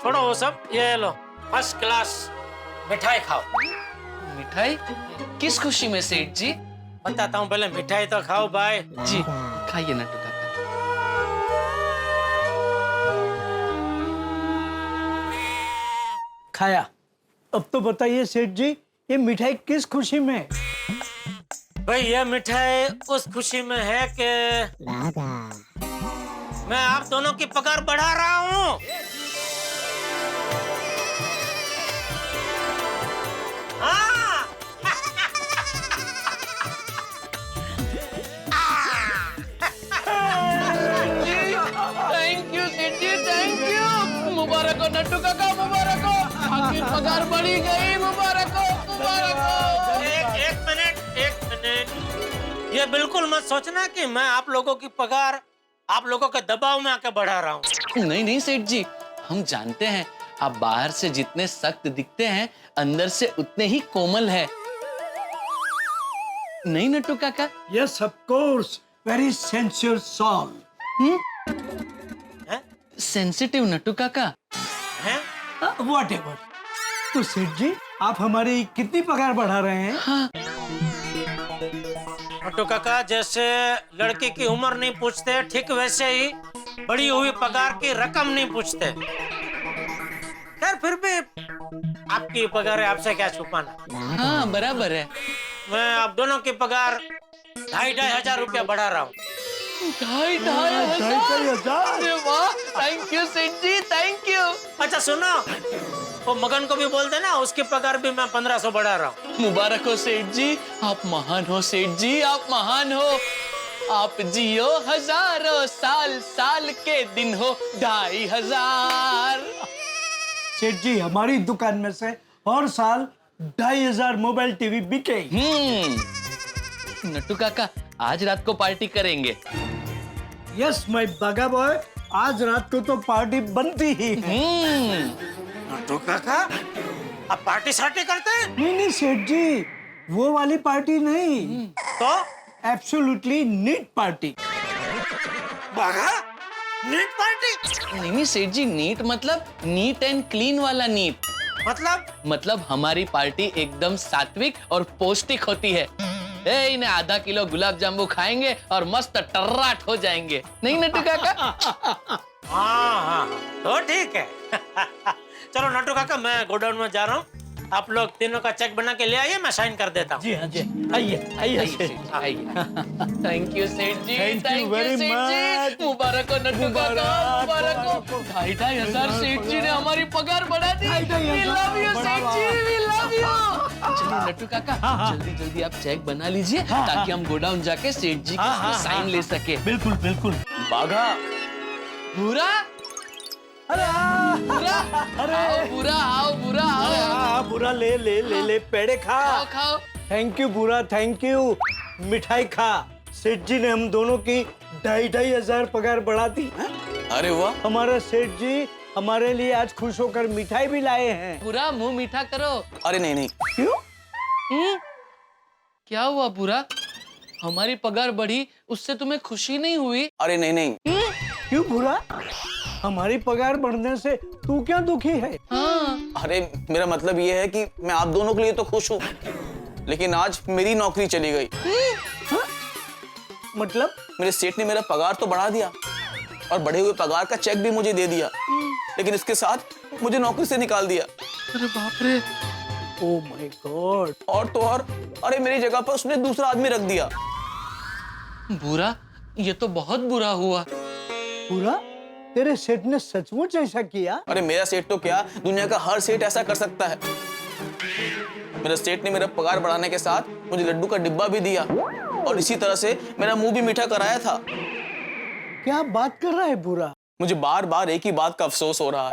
छोड़ो वो सब, ये लो फर्स्ट क्लास मिठाई खाओ। मिठाई? किस खुशी में सेठ जी? बताता हूँ, पहले मिठाई तो खाओ भाई। जी खाइए नट्टू काका। खाया। अब तो बताइए सेठ जी, ये मिठाई किस खुशी में? भाई ये मिठाई उस खुशी में है कि मैं आप दोनों की पगार बढ़ा रहा हूँ। Thank you Seth ji, thank you. मुबारक हो नट्टू काका मुबारक हो, आखिर पगार बढ़ी गई, मुबारक हो, मुबारक हो। एक मिनट, ये बिल्कुल मत सोचना कि मैं आप लोगों की पगार आप लोगों के दबाव में आके बढ़ा रहा हूँ। नहीं नहीं सेठ जी, हम जानते हैं आप बाहर से जितने सख्त दिखते हैं अंदर से उतने ही कोमल है, नहीं Nattu Kaka? Yes of course, very sensitive soul. Sensitive Nattu Kaka? Whatever. तो सेठ जी, आप हमारी कितनी पगार बढ़ा रहे हैं? हाँ। नट्टू काका, जैसे लड़की की उम्र नहीं पूछते, ठीक वैसे ही बड़ी हुई पगार की रकम नहीं पूछते। खैर फिर भी आपकी पगार है, आपसे क्या छुपाना। हाँ बराबर है। मैं आप दोनों की पगार 2,500 रुपया बढ़ा रहा हूँ। 2,500? अरे वाह, thank you Seth ji, thank you. अच्छा सुनो, वो मगन को भी बोल देना, उसकी पगार भी मैं 1,500 बढ़ा रहा हूँ। मुबारक हो सेठ जी, आप महान हो सेठ जी, आप महान हो। आप जियो हजारों साल, साल के दिन हो 2,500। सेठ जी, हमारी दुकान में से हर साल 2,500 मोबाइल टीवी बिके। नट्टू काका, आज रात को पार्टी करेंगे? यस माय बागा बॉय, आज रात को तो पार्टी बनती ही है। नट्टू काका, आप पार्टी सार्टी करते हैं? नहीं सेठ जी, वो वाली पार्टी नहीं। तो एब्सोल्युटली नीट पार्टी। बागा, नीट पार्टी? नहीं सेठ जी, नीट मतलब नीट एंड क्लीन वाला नीट। मतलब हमारी पार्टी एकदम सात्विक और पौष्टिक होती है। इन्हें आधा किलो गुलाब जामुन खाएंगे और मस्त टर्राट हो जाएंगे, नहीं नट्टू काका? हाँ, तो ठीक है। चलो नट्टू काका, मैं गोडाउन में जा रहा हूँ, आप लोग तीनों का चेक बना के ले आइए, मैं साइन कर देता हूँ। जी हाँ जी, आइए thank you Seth ji, Thank you very much. मुबारक हो नट्टू काका, मुबारक हो। 2,500 सेठ जी ने हमारी पगार बढ़ा दी। We love you सेठ जी, we love you। चलिए नट्टू काका, जल्दी जल्दी आप चेक बना लीजिए ताकि हम गोडाउन जाके सेठ जी का साइन ले सके। बिल्कुल बिल्कुल। बाघा, बुरा, बुरा आओ, बुरा ले पेड़े खा। खाओ। थैंक यू बुरा, थैंक यू। मिठाई खा। सेठ जी ने हम दोनों की 2,500 पगार बढ़ा दी। अरे वाह, हमारा सेठ जी हमारे लिए आज खुश होकर मिठाई भी लाए हैं। बुरा मुंह मीठा करो। अरे नहीं। क्यों? क्या हुआ बुरा? हमारी पगार बढ़ी, उससे तुम्हें खुशी नहीं हुई? अरे नहीं। क्यों बुरा? हमारी पगार बढ़ने से तू क्या दुखी है? हाँ। अरे मेरा मतलब ये है कि मैं आप दोनों के लिए तो खुश हूँ, लेकिन आज मेरी नौकरी चली गई। मतलब? मेरे सेठ ने मेरा पगार तो बढ़ा दिया और बढ़े हुए पगार का चेक भी मुझे दे दिया, लेकिन इसके साथ मुझे नौकरी से निकाल दिया। अरे बाप रे। Oh my God. और तो और, अरे मेरी जगह पर उसने दूसरा आदमी रख दिया। बुरा, ये तो बहुत बुरा हुआ। बुरा, तेरे सेठ ने सचमुच ऐसा किया? अरे मेरा सेठ तो क्या, दुनिया का हर सेठ ऐसा कर सकता है। मेरे सेठ ने मेरा पगार बढ़ाने के साथ मुझे लड्डू का डिब्बा भी दिया और इसी तरह से मेरा मुंह भी मीठा कराया था। क्या बात कर रहा है बुरा? मुझे बार बार एक ही बात का अफसोस हो रहा है,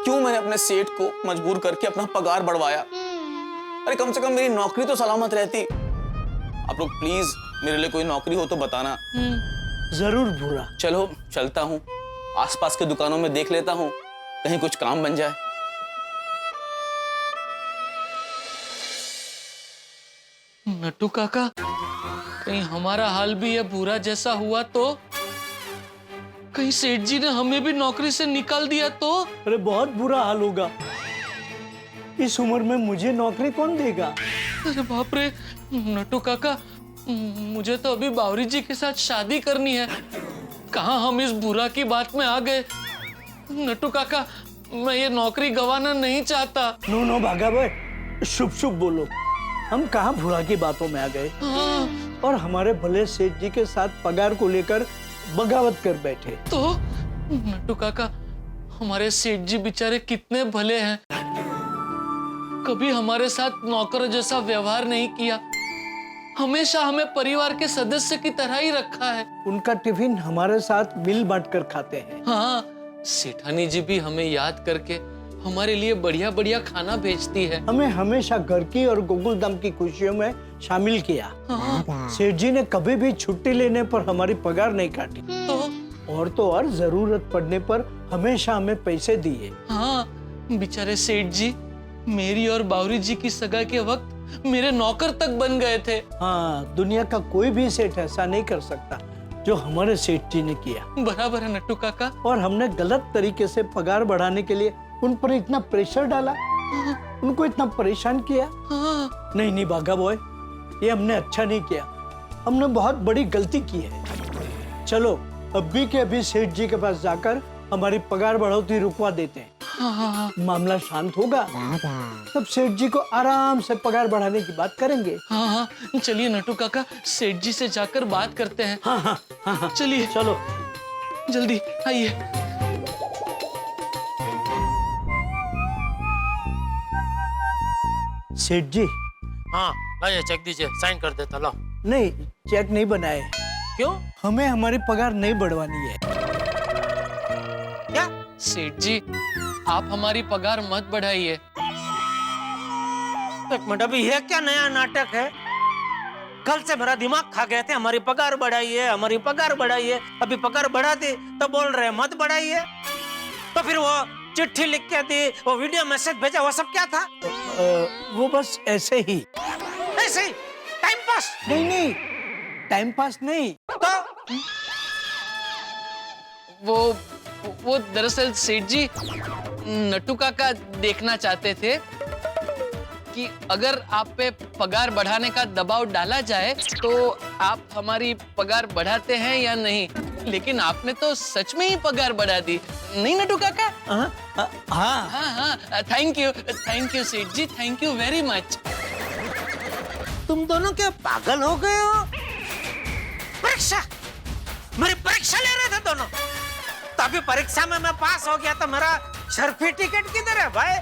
क्यों मैंने अपने सेठ को मजबूर करके अपना पगार बढ़वाया। अरे कम से कम मेरी नौकरी तो सलामत रहती। आप लोग प्लीज मेरे लिए कोई नौकरी हो तो बताना। जरूर बुरा। चलो चलता हूँ, आसपास के दुकानों में देख लेता हूँ, कहीं कुछ काम बन जाए। नट्टू काका, कहीं हमारा हाल भी ये बुरा जैसा हुआ तो? कहीं सेठ जी ने हमें भी नौकरी से निकाल दिया तो? अरे बहुत बुरा हाल होगा। इस उम्र में मुझे नौकरी कौन देगा? अरे बाप रे नट्टू काका, मुझे तो अभी बावरी जी के साथ शादी करनी है। कहाँ हम इस बुरा की बात में आ गए। नट्टू काका, मैं ये नौकरी गंवाना नहीं चाहता। नो भागा भाई, शुभ शुभ बोलो। हम कहाँ बुरा की बातों में आ गए। हाँ। और हमारे भले सेठ जी के साथ पगार को लेकर बगावत कर बैठे। तो नट्टू काका, हमारे सेठ जी बेचारे कितने भले हैं, कभी हमारे साथ नौकर जैसा व्यवहार नहीं किया, हमेशा हमें परिवार के सदस्य की तरह ही रखा है। उनका टिफिन हमारे साथ मिल बांट कर खाते हैं। हाँ, सेठानी जी भी हमें याद करके हमारे लिए बढ़िया बढ़िया खाना भेजती है। हमें हमेशा घर की और गोकुलधाम की खुशियों में शामिल किया। सेठ जी ने कभी भी छुट्टी लेने पर हमारी पगार नहीं काटी। और तो और जरूरत पड़ने पर हमेशा हमें पैसे दिए। हाँ, बेचारे सेठ जी मेरी और बावरी जी की सगा के वक्त मेरे नौकर तक बन गए थे। हाँ, दुनिया का कोई भी सेठ ऐसा नहीं कर सकता जो हमारे सेठ जी ने किया। बराबर है नट्टू काका। और हमने गलत तरीके से पगार बढ़ाने के लिए उन पर इतना प्रेशर डाला, उनको इतना परेशान किया। नहीं नहीं बाघा बॉय, ये हमने अच्छा नहीं किया। हमने बहुत बड़ी गलती की है। चलो अभी के अभी सेठ जी के पास जाकर हमारी पगार बढ़ोतरी रुकवा देते हैं। मामला शांत होगा तब सेठ जी को आराम से पगार बढ़ाने की बात करेंगे। हाँ, चलिए नट्टू काका, सेठ जी से जाकर बात करते हैं। हाँ, चलिए चलो जल्दी आइए। सेठ जी। हाँ लाइए, चेक दीजिए, साइन कर देता। लो। नहीं, चेक नहीं बनाए। क्यों? हमें हमारी पगार नहीं बढ़वानी है। क्या? सेठ जी आप हमारी पगार मत बढ़ाइए। एक मिनट, अभी ये क्या नया नाटक है? कल से मेरा दिमाग खा गए थे, हमारी पगार बढ़ाइए, हमारी पगार बढ़ाइए। अभी पगार बढ़ा दी तो बोल रहे मत बढ़ाइए। तो फिर वो चिट्ठी लिख के दी, वो वीडियो मैसेज भेजा, वो सब क्या था? वो बस ऐसे ही। ऐसे ही? Time pass? नहीं, टाइम पास नहीं। तो वो दरअसल सेठ जी नट्टू काका देखना चाहते थे कि अगर आप पे पगार बढ़ाने का दबाव डाला जाए तो आप हमारी पगार बढ़ाते हैं या नहीं। लेकिन आपने तो सच में ही पगार बढ़ा दी, नहीं नट्टू काका? हाँ, thank you Seth ji, thank you very much. तुम दोनों क्या पागल हो गए हो? परीक्षा, मेरी परीक्षा ले रहे थे दोनों। तो अभी परीक्षा में मैं पास हो गया तो मेरा सर्टिफिकेट किधर है भाई?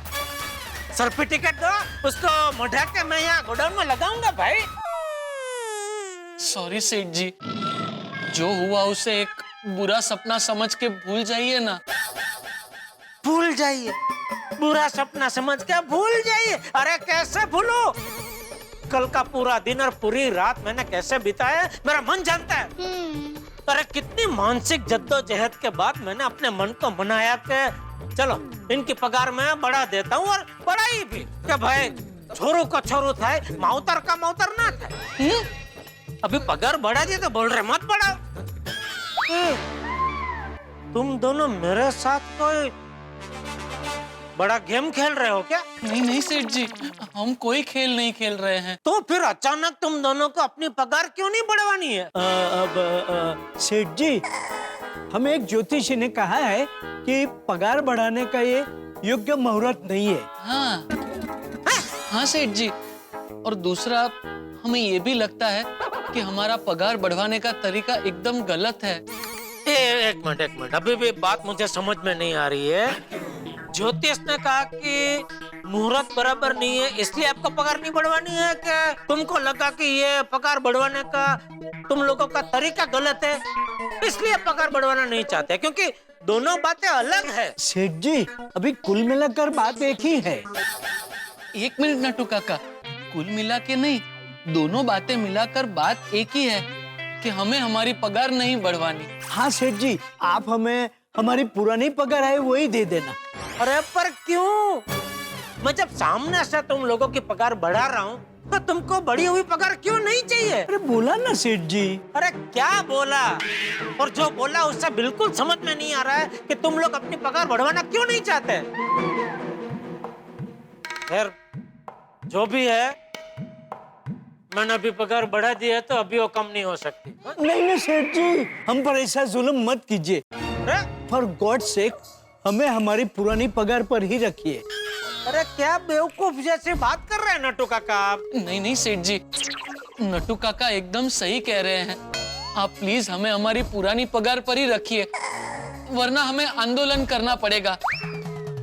सर्टिफिकेट दो, उसको मुढ़ा के मैं यहाँ गोडाउन में लगाऊंगा भाई। सॉरी सेठ जी, जो हुआ उसे एक बुरा सपना समझ के भूल जाइए ना। भूल जाइए? बुरा सपना समझ के भूल जाइए? अरे कैसे भूलूं? कल का पूरा दिन और पूरी रात मैंने कैसे बिताया मेरा मन जानता है। अरे कितनी मानसिक जद्दोजहद के बाद मैंने अपने मन को मनाया कि चलो इनकी पगार मैं बढ़ा देता हूँ, और बढ़ाई भी कि भाई छोरू का छोरू था, माउतर का माउतर ना था। अभी पगार बढ़ा दिए तो बोल रहे मत बढ़ाओ। तुम दोनों मेरे साथ कोई बड़ा गेम खेल रहे हो क्या? नहीं सेठ जी, हम कोई खेल नहीं खेल रहे हैं। तो फिर अचानक तुम दोनों को अपनी पगार क्यों नहीं बढ़वानी है? सेठ जी, हमें एक ज्योतिषी ने कहा है कि पगार बढ़ाने का ये योग्य मुहूर्त नहीं है। हाँ सेठ जी, और दूसरा हमें ये भी लगता है कि हमारा पगार बढ़वाने का तरीका एकदम गलत है। एक मिनट, अभी भी बात मुझे समझ में नहीं आ रही है। ज्योतिष ने कहा कि मुहूर्त बराबर नहीं है इसलिए आपको पगार नहीं बढ़वानी है, कि तुमको लगा कि ये पगार बढ़वाने का तुम लोगों का तरीका गलत है इसलिए पगार बढ़वाना नहीं चाहते, क्योंकि दोनों बातें अलग है। सेठ जी, अभी कुल मिलाकर बात एक ही है। एक मिनट नट्टू काका, कुल मिला के नहीं, दोनों बातें मिलाकर बात एक ही है कि हमें हमारी पगार नहीं बढ़वानी। हाँ सेठ जी, आप हमें हमारी पुरानी पगार है वही दे देना। अरे पर क्यों? मैं जब सामने से तुम लोगों की पगार बढ़ा रहा हूँ तो तुमको बढ़ी हुई पगार क्यों नहीं चाहिए? अरे बोला ना सेठ जी। अरे क्या बोला? और जो बोला उससे बिल्कुल समझ में नहीं आ रहा है कि तुम लोग अपनी पगार बढ़वाना क्यों नहीं चाहते। खैर जो भी है, मैंने अभी पगार बढ़ा दी है तो अभी वो कम नहीं हो सकती। नहीं सेठ जी, हम पर ऐसा जुल्म मत कीजिए। फॉर गॉड सेक हमें हमारी पुरानी पगार पर ही रखिए। अरे क्या बेवकूफ जैसे बात कर रहे हैं नट्टू काका आप? नहीं सेठ जी, नट्टू काका एकदम सही कह रहे हैं। आप प्लीज हमें हमारी पुरानी पगार पर ही रखिए, वरना हमें आंदोलन करना पड़ेगा।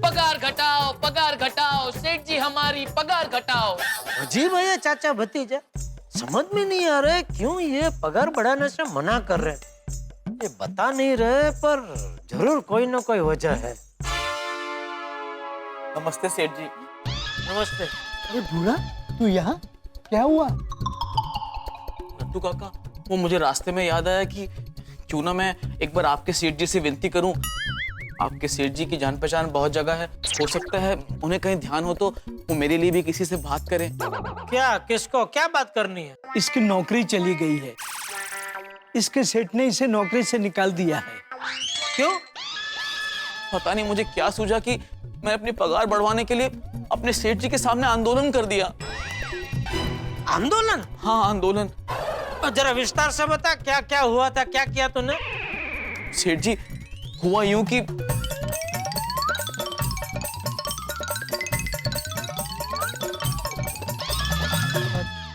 पगार घटाओ सेठ जी, हमारी पगार घटाओ। अजीब है ये चाचा भतीजा, समझ में नहीं आ रहा है क्यों ये पगार बढ़ाने से मना कर रहे हैं। ये बता नहीं रहे पर जरूर कोई ना कोई वजह है। नमस्ते सेठ जी। नमस्ते। अरे बूढ़ा, तू यहाँ? क्या हुआ? नट्टू काका, वो मुझे रास्ते में याद आया कि क्यों ना मैं एक बार आपके सेठ जी से विनती करूं। आपके सेठ जी की जान पहचान बहुत जगह है, हो सकता है उन्हें कहीं ध्यान हो तो वो मेरे लिए भी किसी से बात करें। क्या, किसको क्या बात करनी है? इसकी नौकरी चली गई है। इसके सेठ ने इसे नौकरी से निकाल दिया है। क्यों? पता नहीं मुझे क्या सूझा कि मैं अपनी पगार बढ़वाने के लिए अपने सेठ जी के सामने आंदोलन कर दिया। आंदोलन? हाँ, आंदोलन। जरा विस्तार से बता, क्या क्या हुआ था, क्या किया तूने? सेठ जी, हुआ यूं कि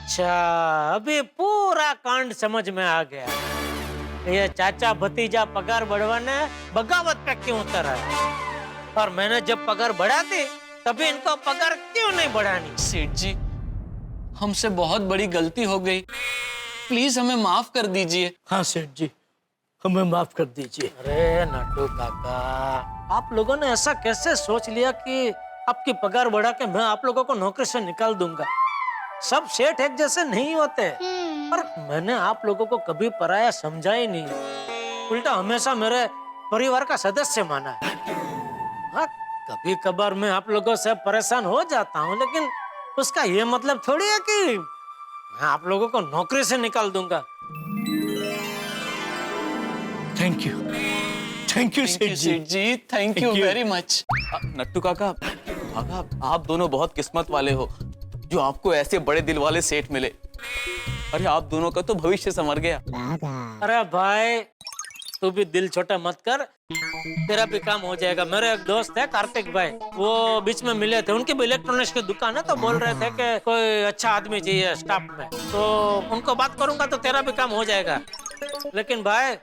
अच्छा, अभी पूरा कांड समझ में आ गया। ये चाचा भतीजा पगार बढ़वाने बगावत पे क्यों उतरा है, और मैंने जब पगार बढ़ा दी तभी इनको पगार क्यों नहीं बढ़ानी? सेठ जी, हमसे बहुत बड़ी गलती हो गई, प्लीज हमें माफ कर दीजिए। हाँ सेठ जी, हमें माफ कर दीजिए। अरे नट्टू काका, आप लोगों ने ऐसा कैसे सोच लिया कि आपकी पगार बढ़ा के मैं आप लोगों को नौकरी से निकाल दूंगा? सब सेठ एक जैसे नहीं होते, और मैंने आप लोगों को कभी पराया समझा ही नहीं, उल्टा हमेशा मेरे परिवार का सदस्य माना है। हाँ, कभी कभार मैं आप लोगों से परेशान हो जाता हूँ, लेकिन उसका ये मतलब थोड़ी है कि मैं आप लोगों को नौकरी से निकाल दूंगा। Thank you Seth ji, thank you very much. Nattu Kaka, आप दोनों बहुत किस्मत वाले हो जो आपको ऐसे बड़े दिल वाले सेठ मिले। अरे आप दोनों का तो भविष्य संवर गया। अरे भाई, तू भी दिल छोटा मत कर, तेरा भी काम हो जाएगा। मेरे एक दोस्त है कार्तिक भाई, वो बीच में मिले थे, उनकी भी इलेक्ट्रॉनिक्स की दुकान है, तो बोल रहे थे कि कोई अच्छा आदमी चाहिए स्टाफ में, तो उनको बात करूंगा तो तेरा भी काम हो जाएगा। लेकिन भाई,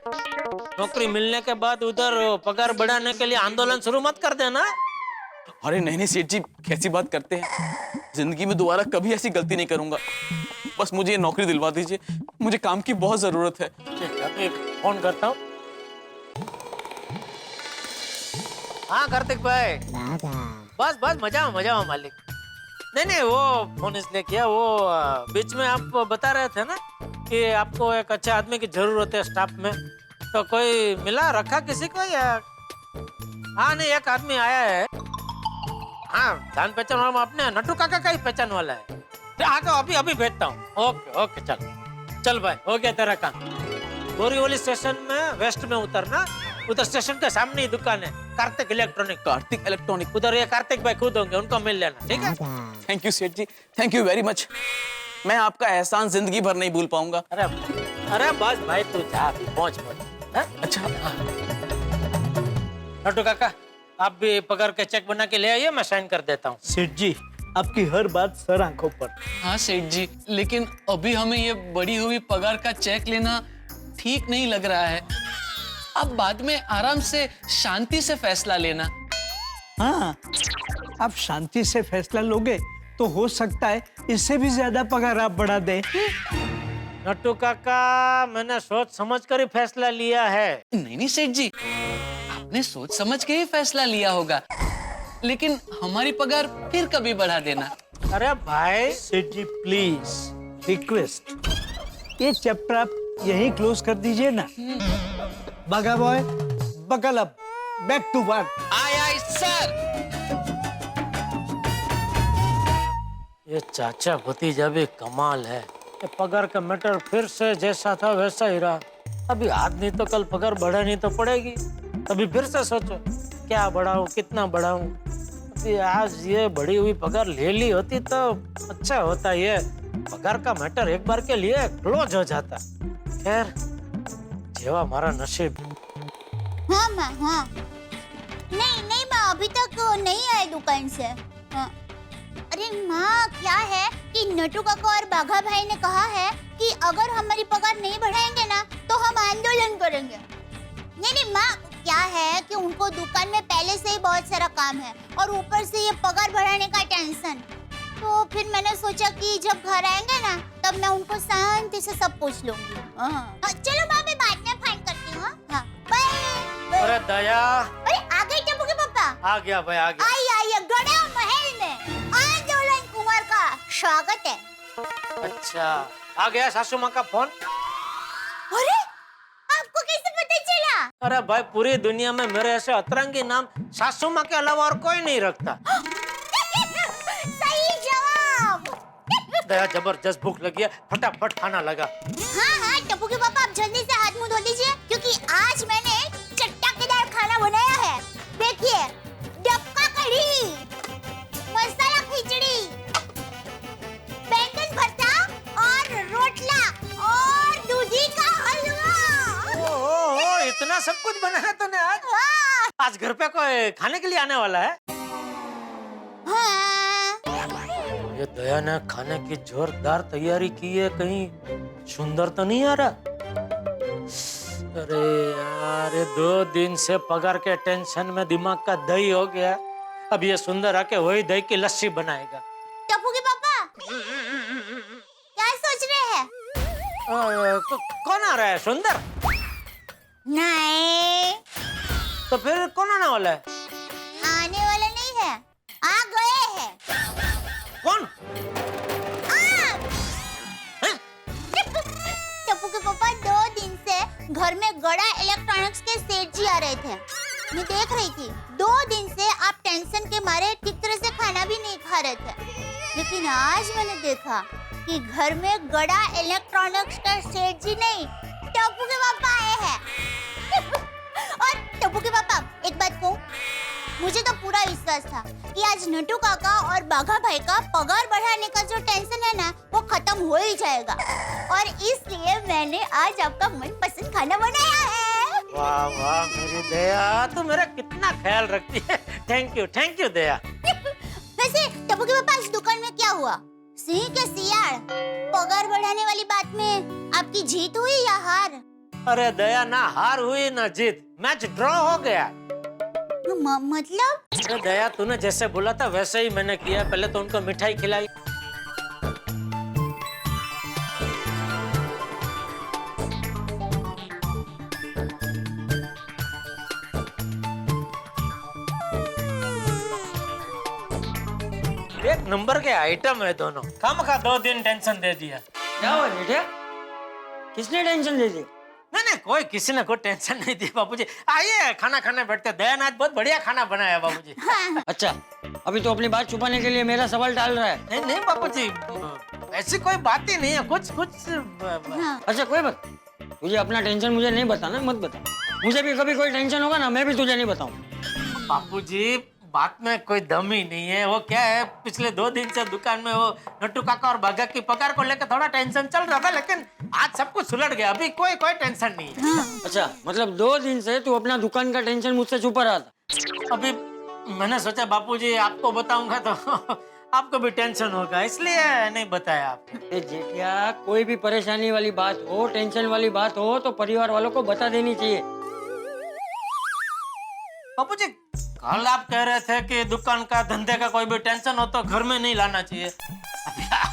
नौकरी मिलने के बाद उधर पगार बढ़ाने के लिए आंदोलन शुरू मत कर देना। अरे नहीं सेठ जी, कैसी बात करते हैं, जिंदगी में दोबारा कभी ऐसी गलती नहीं करूंगा। बस मुझे ये नौकरी दिलवा दीजिए, मुझे काम की बहुत जरूरत है। फोन करता हूँ। हाँ कार्तिक भाई, बस मजा आओ मालिक। नहीं, वो फोन इसलिए किया, वो बीच में आप बता रहे थे ना कि आपको एक अच्छे आदमी की जरूरत है स्टाफ में, तो कोई मिला रखा किसी को या? हाँ नहीं, एक आदमी आया है। हाँ, जान पहचान वाला अपने नट्टू काका का ही पहचान वाला है। हाँ तो अभी भेजता हूँ। ओके चल भाई, हो गया तेरा काम। बोरीवली स्टेशन में वेस्ट में उतरना, उधर स्टेशन के सामने ही दुकान है, कार्तिक इलेक्ट्रॉनिक। उधर ये कार्तिक भाई खुद होंगे, उनको मिल लेना, ठीक है? Thank you Seth ji, thank you very much. मैं आपका एहसान जिंदगी भर नहीं भूल पाऊंगा। अरे बस भाई, तू जा, पहुंच। अच्छा नट्टू काका, आप भी पगार के चेक बना के ले आइए, मैं साइन कर देता हूँ। सेठ जी, आपकी हर बात सर आंखों पर। हाँ सेठ जी, लेकिन अभी हमें ये बढ़ी हुई पगार का चेक लेना ठीक नहीं लग रहा है। अब बाद में आराम से शांति से फैसला लेना। हाँ, आप शांति से फैसला लोगे तो हो सकता है इससे भी ज्यादा पगार आप बढ़ा दें। नट्टू काका, मैंने सोच समझ कर ही फैसला लिया है। नहीं सेठ जी, आपने सोच समझ के ही फैसला लिया होगा, लेकिन हमारी पगार फिर कभी बढ़ा देना। अरे भाई सेठ जी, प्लीज रिक्वेस्ट, ये चैप्टर आप यहीं क्लोज कर दीजिए ना। बागा boy, buckle up, back to work. Aye sir. ये चाचा भतीजा भी कमाल है। ये पगार का मैटर फिर से जैसा था वैसा ही रहा। अभी आज नहीं तो कल पगार बढ़ानी तो पड़ेगी। अभी फिर से सोचो क्या बढ़ाऊं, कितना बढ़ाऊं। अभी आज ये बढ़ी हुई पगार ले ली होती तो अच्छा होता। ये पगार का मैटर एक बार के लिए क्लोज हो जाता। खैर, जेवा हमारा नसीब। हाँ माँ, हाँ। नहीं माँ, अभी तक नहीं आए दुकान से। हाँ। अरे माँ, क्या है कि नट्टू काका और बाघा भाई ने कहा है कि अगर हमारी पगार नहीं बढ़ाएंगे ना तो हम आंदोलन करेंगे। नहीं माँ, क्या है कि उनको दुकान में पहले से ही बहुत सारा काम है और ऊपर से ये पगार बढ़ाने का टेंशन। तो फिर मैंने सोचा कि जब घर आएंगे ना तब मैं उनको शांति से सब पूछ लूंगी। चलो माँ, मैं बाद में फोन करती हूँ। हाँ, बाय। अरे दया। अरे आ गए टप्पू के पापा। आ गया भाई, आ गया। आइए गड़ा महल में आंदोलन कुमार का स्वागत है। अच्छा, आ गया सासू माँ का फोन। अरे आपको कैसे पता चला? अरे भाई, पूरी दुनिया में मेरे ऐसे अतरंगी नाम सासू माँ के अलावा और कोई नहीं रखता। सही जवाब। दया, जबरदस्त भूख लगी है, फटाफट खाना लगा। हाँ टप्पू के पापा, आप जल्दी से हाथ मुंह धो लीजिए, क्योंकि आज मैंने चटपटेदार खाना बनाया है। देखिए, डबका कढ़ी, मसाला खिचड़ी, बैंगन भरता और रोटला और दूधी का हलवा। ओ, इतना सब कुछ बनाया तूने आज? हाँ। आज घर पे कोई खाने के लिए आने वाला है? हाँ। ये दया ने खाने की जोरदार तैयारी की है, कहीं सुंदर तो नहीं आ रहा? अरे यार, ये 2 दिन से पगार के टेंशन में दिमाग का दही हो गया। अब ये सुंदर आके वही दही की लस्सी बनाएगा। टप्पू के पापा क्या सोच रहे हैं? कौन आ रहा है? सुंदर? नहीं, तो फिर कौन आने वाला है? आने वाला नहीं है, आ गए हैं। कौन? टप्पू के पापा 2 दिन से घर में गड़ा इलेक्ट्रॉनिक्स के सेठ जी आ रहे थे। मैं देख रही थी, 2 दिन से आप टेंशन के मारे ठीक तरह से खाना भी नहीं खा रहे थे। लेकिन आज मैंने देखा कि घर में गड़ा इलेक्ट्रॉनिक्स का सेठ जी नहीं, टप्पू के पापा आए हैं। और टप्पू के पापा, एक बात कहूं, मुझे तो पूरा विश्वास था कि आज नटू काका और बाघा भाई का पगार बढ़ाने का जो टेंशन है ना, वो खत्म हो ही जाएगा। और इसलिए मैंने आज आपका मनपसंद खाना बनाया है। वाह वाह मेरी दया, तू मेरा कितना ख्याल रखती है। थैंक यू दया। वैसे टप्पू के पापा, इस दुकान में क्या हुआ? सिंह के सियाड़, पगार बढ़ाने वाली बात में आपकी जीत हुई या हार? अरे दया, ना हार हुई ना जीत, मैच ड्रॉ हो गया। मतलब? अरे दया, तूने जैसे बोला था वैसे ही मैंने किया। पहले तो उनको मिठाई खिलाई। एक नंबर के आइटम है दोनों। खामखा 2 दिन टेंशन दे दिया। क्या हुआ बेटा? किसने टेंशन दे दी? नहीं, कोई किसी ने कोई टेंशन नहीं दी बाबूजी। आइए खाना खाने बैठते। दया ने आज बहुत बढ़िया खाना बनाया बाबूजी। अच्छा, अभी तो अपनी बात छुपाने के लिए मेरा सवाल टाल रहा है। नहीं बाबूजी, ऐसी कोई बात ही नहीं है। कुछ अच्छा कोई बात, तुझे अपना टेंशन मुझे नहीं बताना, मत बता। मुझे भी कभी कोई टेंशन होगा ना, मैं भी तुझे नहीं बताऊं। बाबूजी, बात में कोई दम ही नहीं है। वो क्या है, पिछले 2 दिन से दुकान में वो नट्टू काका और बाघा की पगार को लेकर थोड़ा टेंशन चल रहा था, लेकिन आज सब कुछ सुलट गया। अभी कोई टेंशन नहीं है। अच्छा, मतलब 2 दिन से तू अपना दुकान का टेंशन मुझसे छुपा रहा था? अभी मैंने सोचा बापूजी आपको बताऊंगा तो आपको भी टेंशन होगा, इसलिए नहीं बताया आपने। जेठिया, कोई भी परेशानी वाली बात हो, टेंशन वाली बात हो तो परिवार वालों को बता देनी चाहिए। बापूजी, कल आप कह रहे थे कि दुकान का धंधे का कोई भी टेंशन हो तो घर में नहीं लाना चाहिए।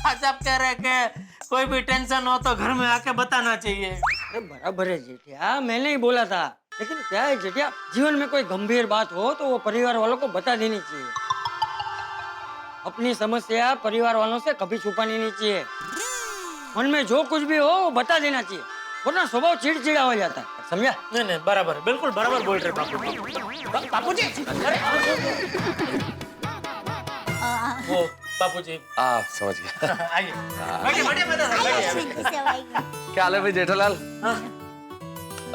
आज आप कह रहे हैं कि कोई भी टेंशन हो तो घर में आके बताना चाहिए। अरे बराबर है जेठिया, मैंने ही बोला था। लेकिन क्या है जेठिया, जीवन में कोई गंभीर बात हो तो वो परिवार वालों को बता देनी चाहिए। अपनी समस्या परिवार वालों से कभी छुपानी नहीं चाहिए। मन में जो कुछ भी हो वो बता देना चाहिए, वरना स्वभाव चिड़चिड़ा हो जाता है। समझा? नहीं, बराबर, बिल्कुल बराबर बोल रहे बापूजी। वो बापूजी, समझ गया। आइए, क्या हाल है भाई जेठालाल?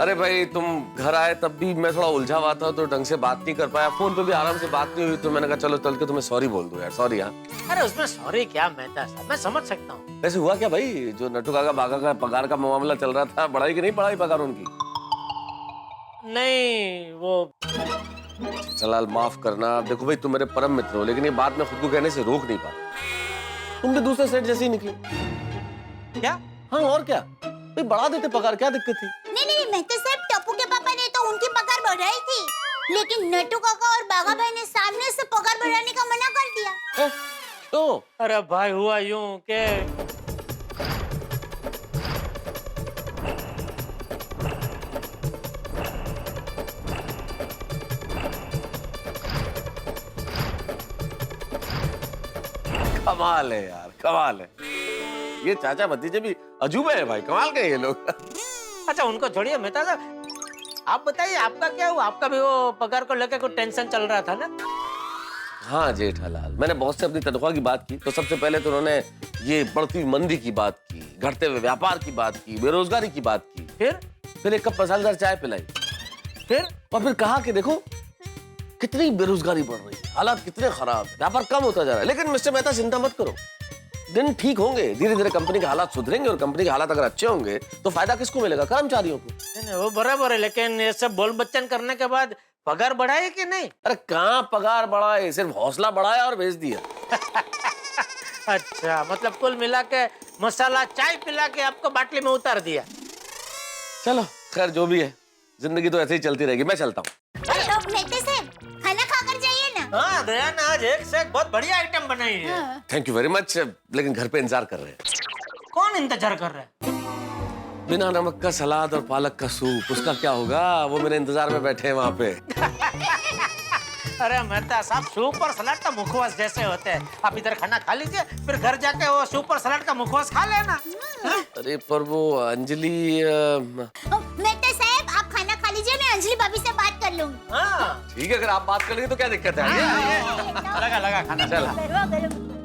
अरे भाई, तुम घर आए तब भी मैं थोड़ा उलझा हुआ था तो ढंग से बात नहीं कर पाया। फोन पे भी आराम से बात नहीं हुई, तो मैंने कहा चलो चल के तुम्हें सॉरी बोल दूं यार। सॉरी। हाँ, अरे उसमें सॉरी क्या, मैं समझ सकता हूँ। वैसे हुआ क्या भाई, जो नट्टू काका बाघा का पगार का मामला चल रहा था, बढ़ाई कि नहीं बढ़ाई पगार उनकी? नहीं, वो चलाल माफ करना। देखो भाई, तुम मेरे परम मित्र हो, लेकिन ये बात मैं खुद को कहने से रोक नहीं पा। तुम भी दूसरे सेट जैसे ही निकले। क्या? हाँ, और क्या भाई, बढ़ा देते पगार, क्या दिक्कत थी? नहीं, मैं तो सिर्फ टप्पू के पापा ने तो उनकी पगार बढ़ाई थी, लेकिन नट्टू काका और बाघा भाई ने सामने से पगार बढ़ाने का मना कर दिया। तो अरे भाई, हुआ यूं के कमाल है यार, कमाल है। ये चाचा भतीजे भी अजूबे है भाई, कमाल के ये लोग। अच्छा उनको छोड़िए मेहता साहब, आप बताइए आपका क्या हुआ? आपका भी वो पगार को लेकर कुछ टेंशन चल रहा था ना? हाँ जेठालाल, मैंने बॉस से अपनी तनख्वाह की बात की तो सबसे पहले तो उन्होंने ये बढ़ती हुई मंदी की बात की, घटते हुए व्यापार की बात की, बेरोजगारी की बात की। फिर एक कप मसालेदार चाय पिलाई। और फिर कहा कि देखो कितनी बेरोजगारी बढ़ रही है, हालात कितने खराब, व्यापार कम होता जा रहा है। लेकिन मिस्टर मेहता चिंता मत करो, दिन ठीक होंगे, धीरे धीरे कंपनी के हालात सुधरेंगे और कंपनी के हालात अगर अच्छे होंगे तो फायदा किसको मिलेगा? कर्मचारियों को। नहीं, वो बराबर है, लेकिन ये सब बोल बच्चन करने के बाद पगार बढ़ाए कि नहीं? अरे कहाँ पगार बढ़ाए, सिर्फ हौसला बढ़ाया और भेज दिया। अच्छा मतलब कुल मिला के मसाला चाय पिला के आपको बाटली में उतार दिया। चलो खैर जो भी है, जिंदगी तो ऐसे ही चलती रहेगी। मैं चलता हूँ। मेहता साहब खाना खाकर जाइए ना। हाँ दया ने आज एक से एक बहुत बढ़िया आइटम बनाई है। थैंक यू वेरी मच, लेकिन घर पे इंतजार कर रहे हैं। कौन इंतजार कर रहा है? बिना नमक का सलाद और पालक का सूप, उसका क्या होगा? वो मेरे इंतजार में बैठे हैं वहाँ पे। अरे मेहता साहब, सूप और सलाद का मुखवास जैसे होते हैं। आप इधर खाना खा लीजिए, फिर घर जाके वो सूप और सलाद का मुखवास खा लेना। अरे पर वो अंजलि मेहता साहब आप खाना खा लीजिए, मैं अंजलि भाभी से बात कर लूंगी। ठीक है, अगर आप बात कर लेंगे तो क्या दिक्कत है? लगा खाना। चलो।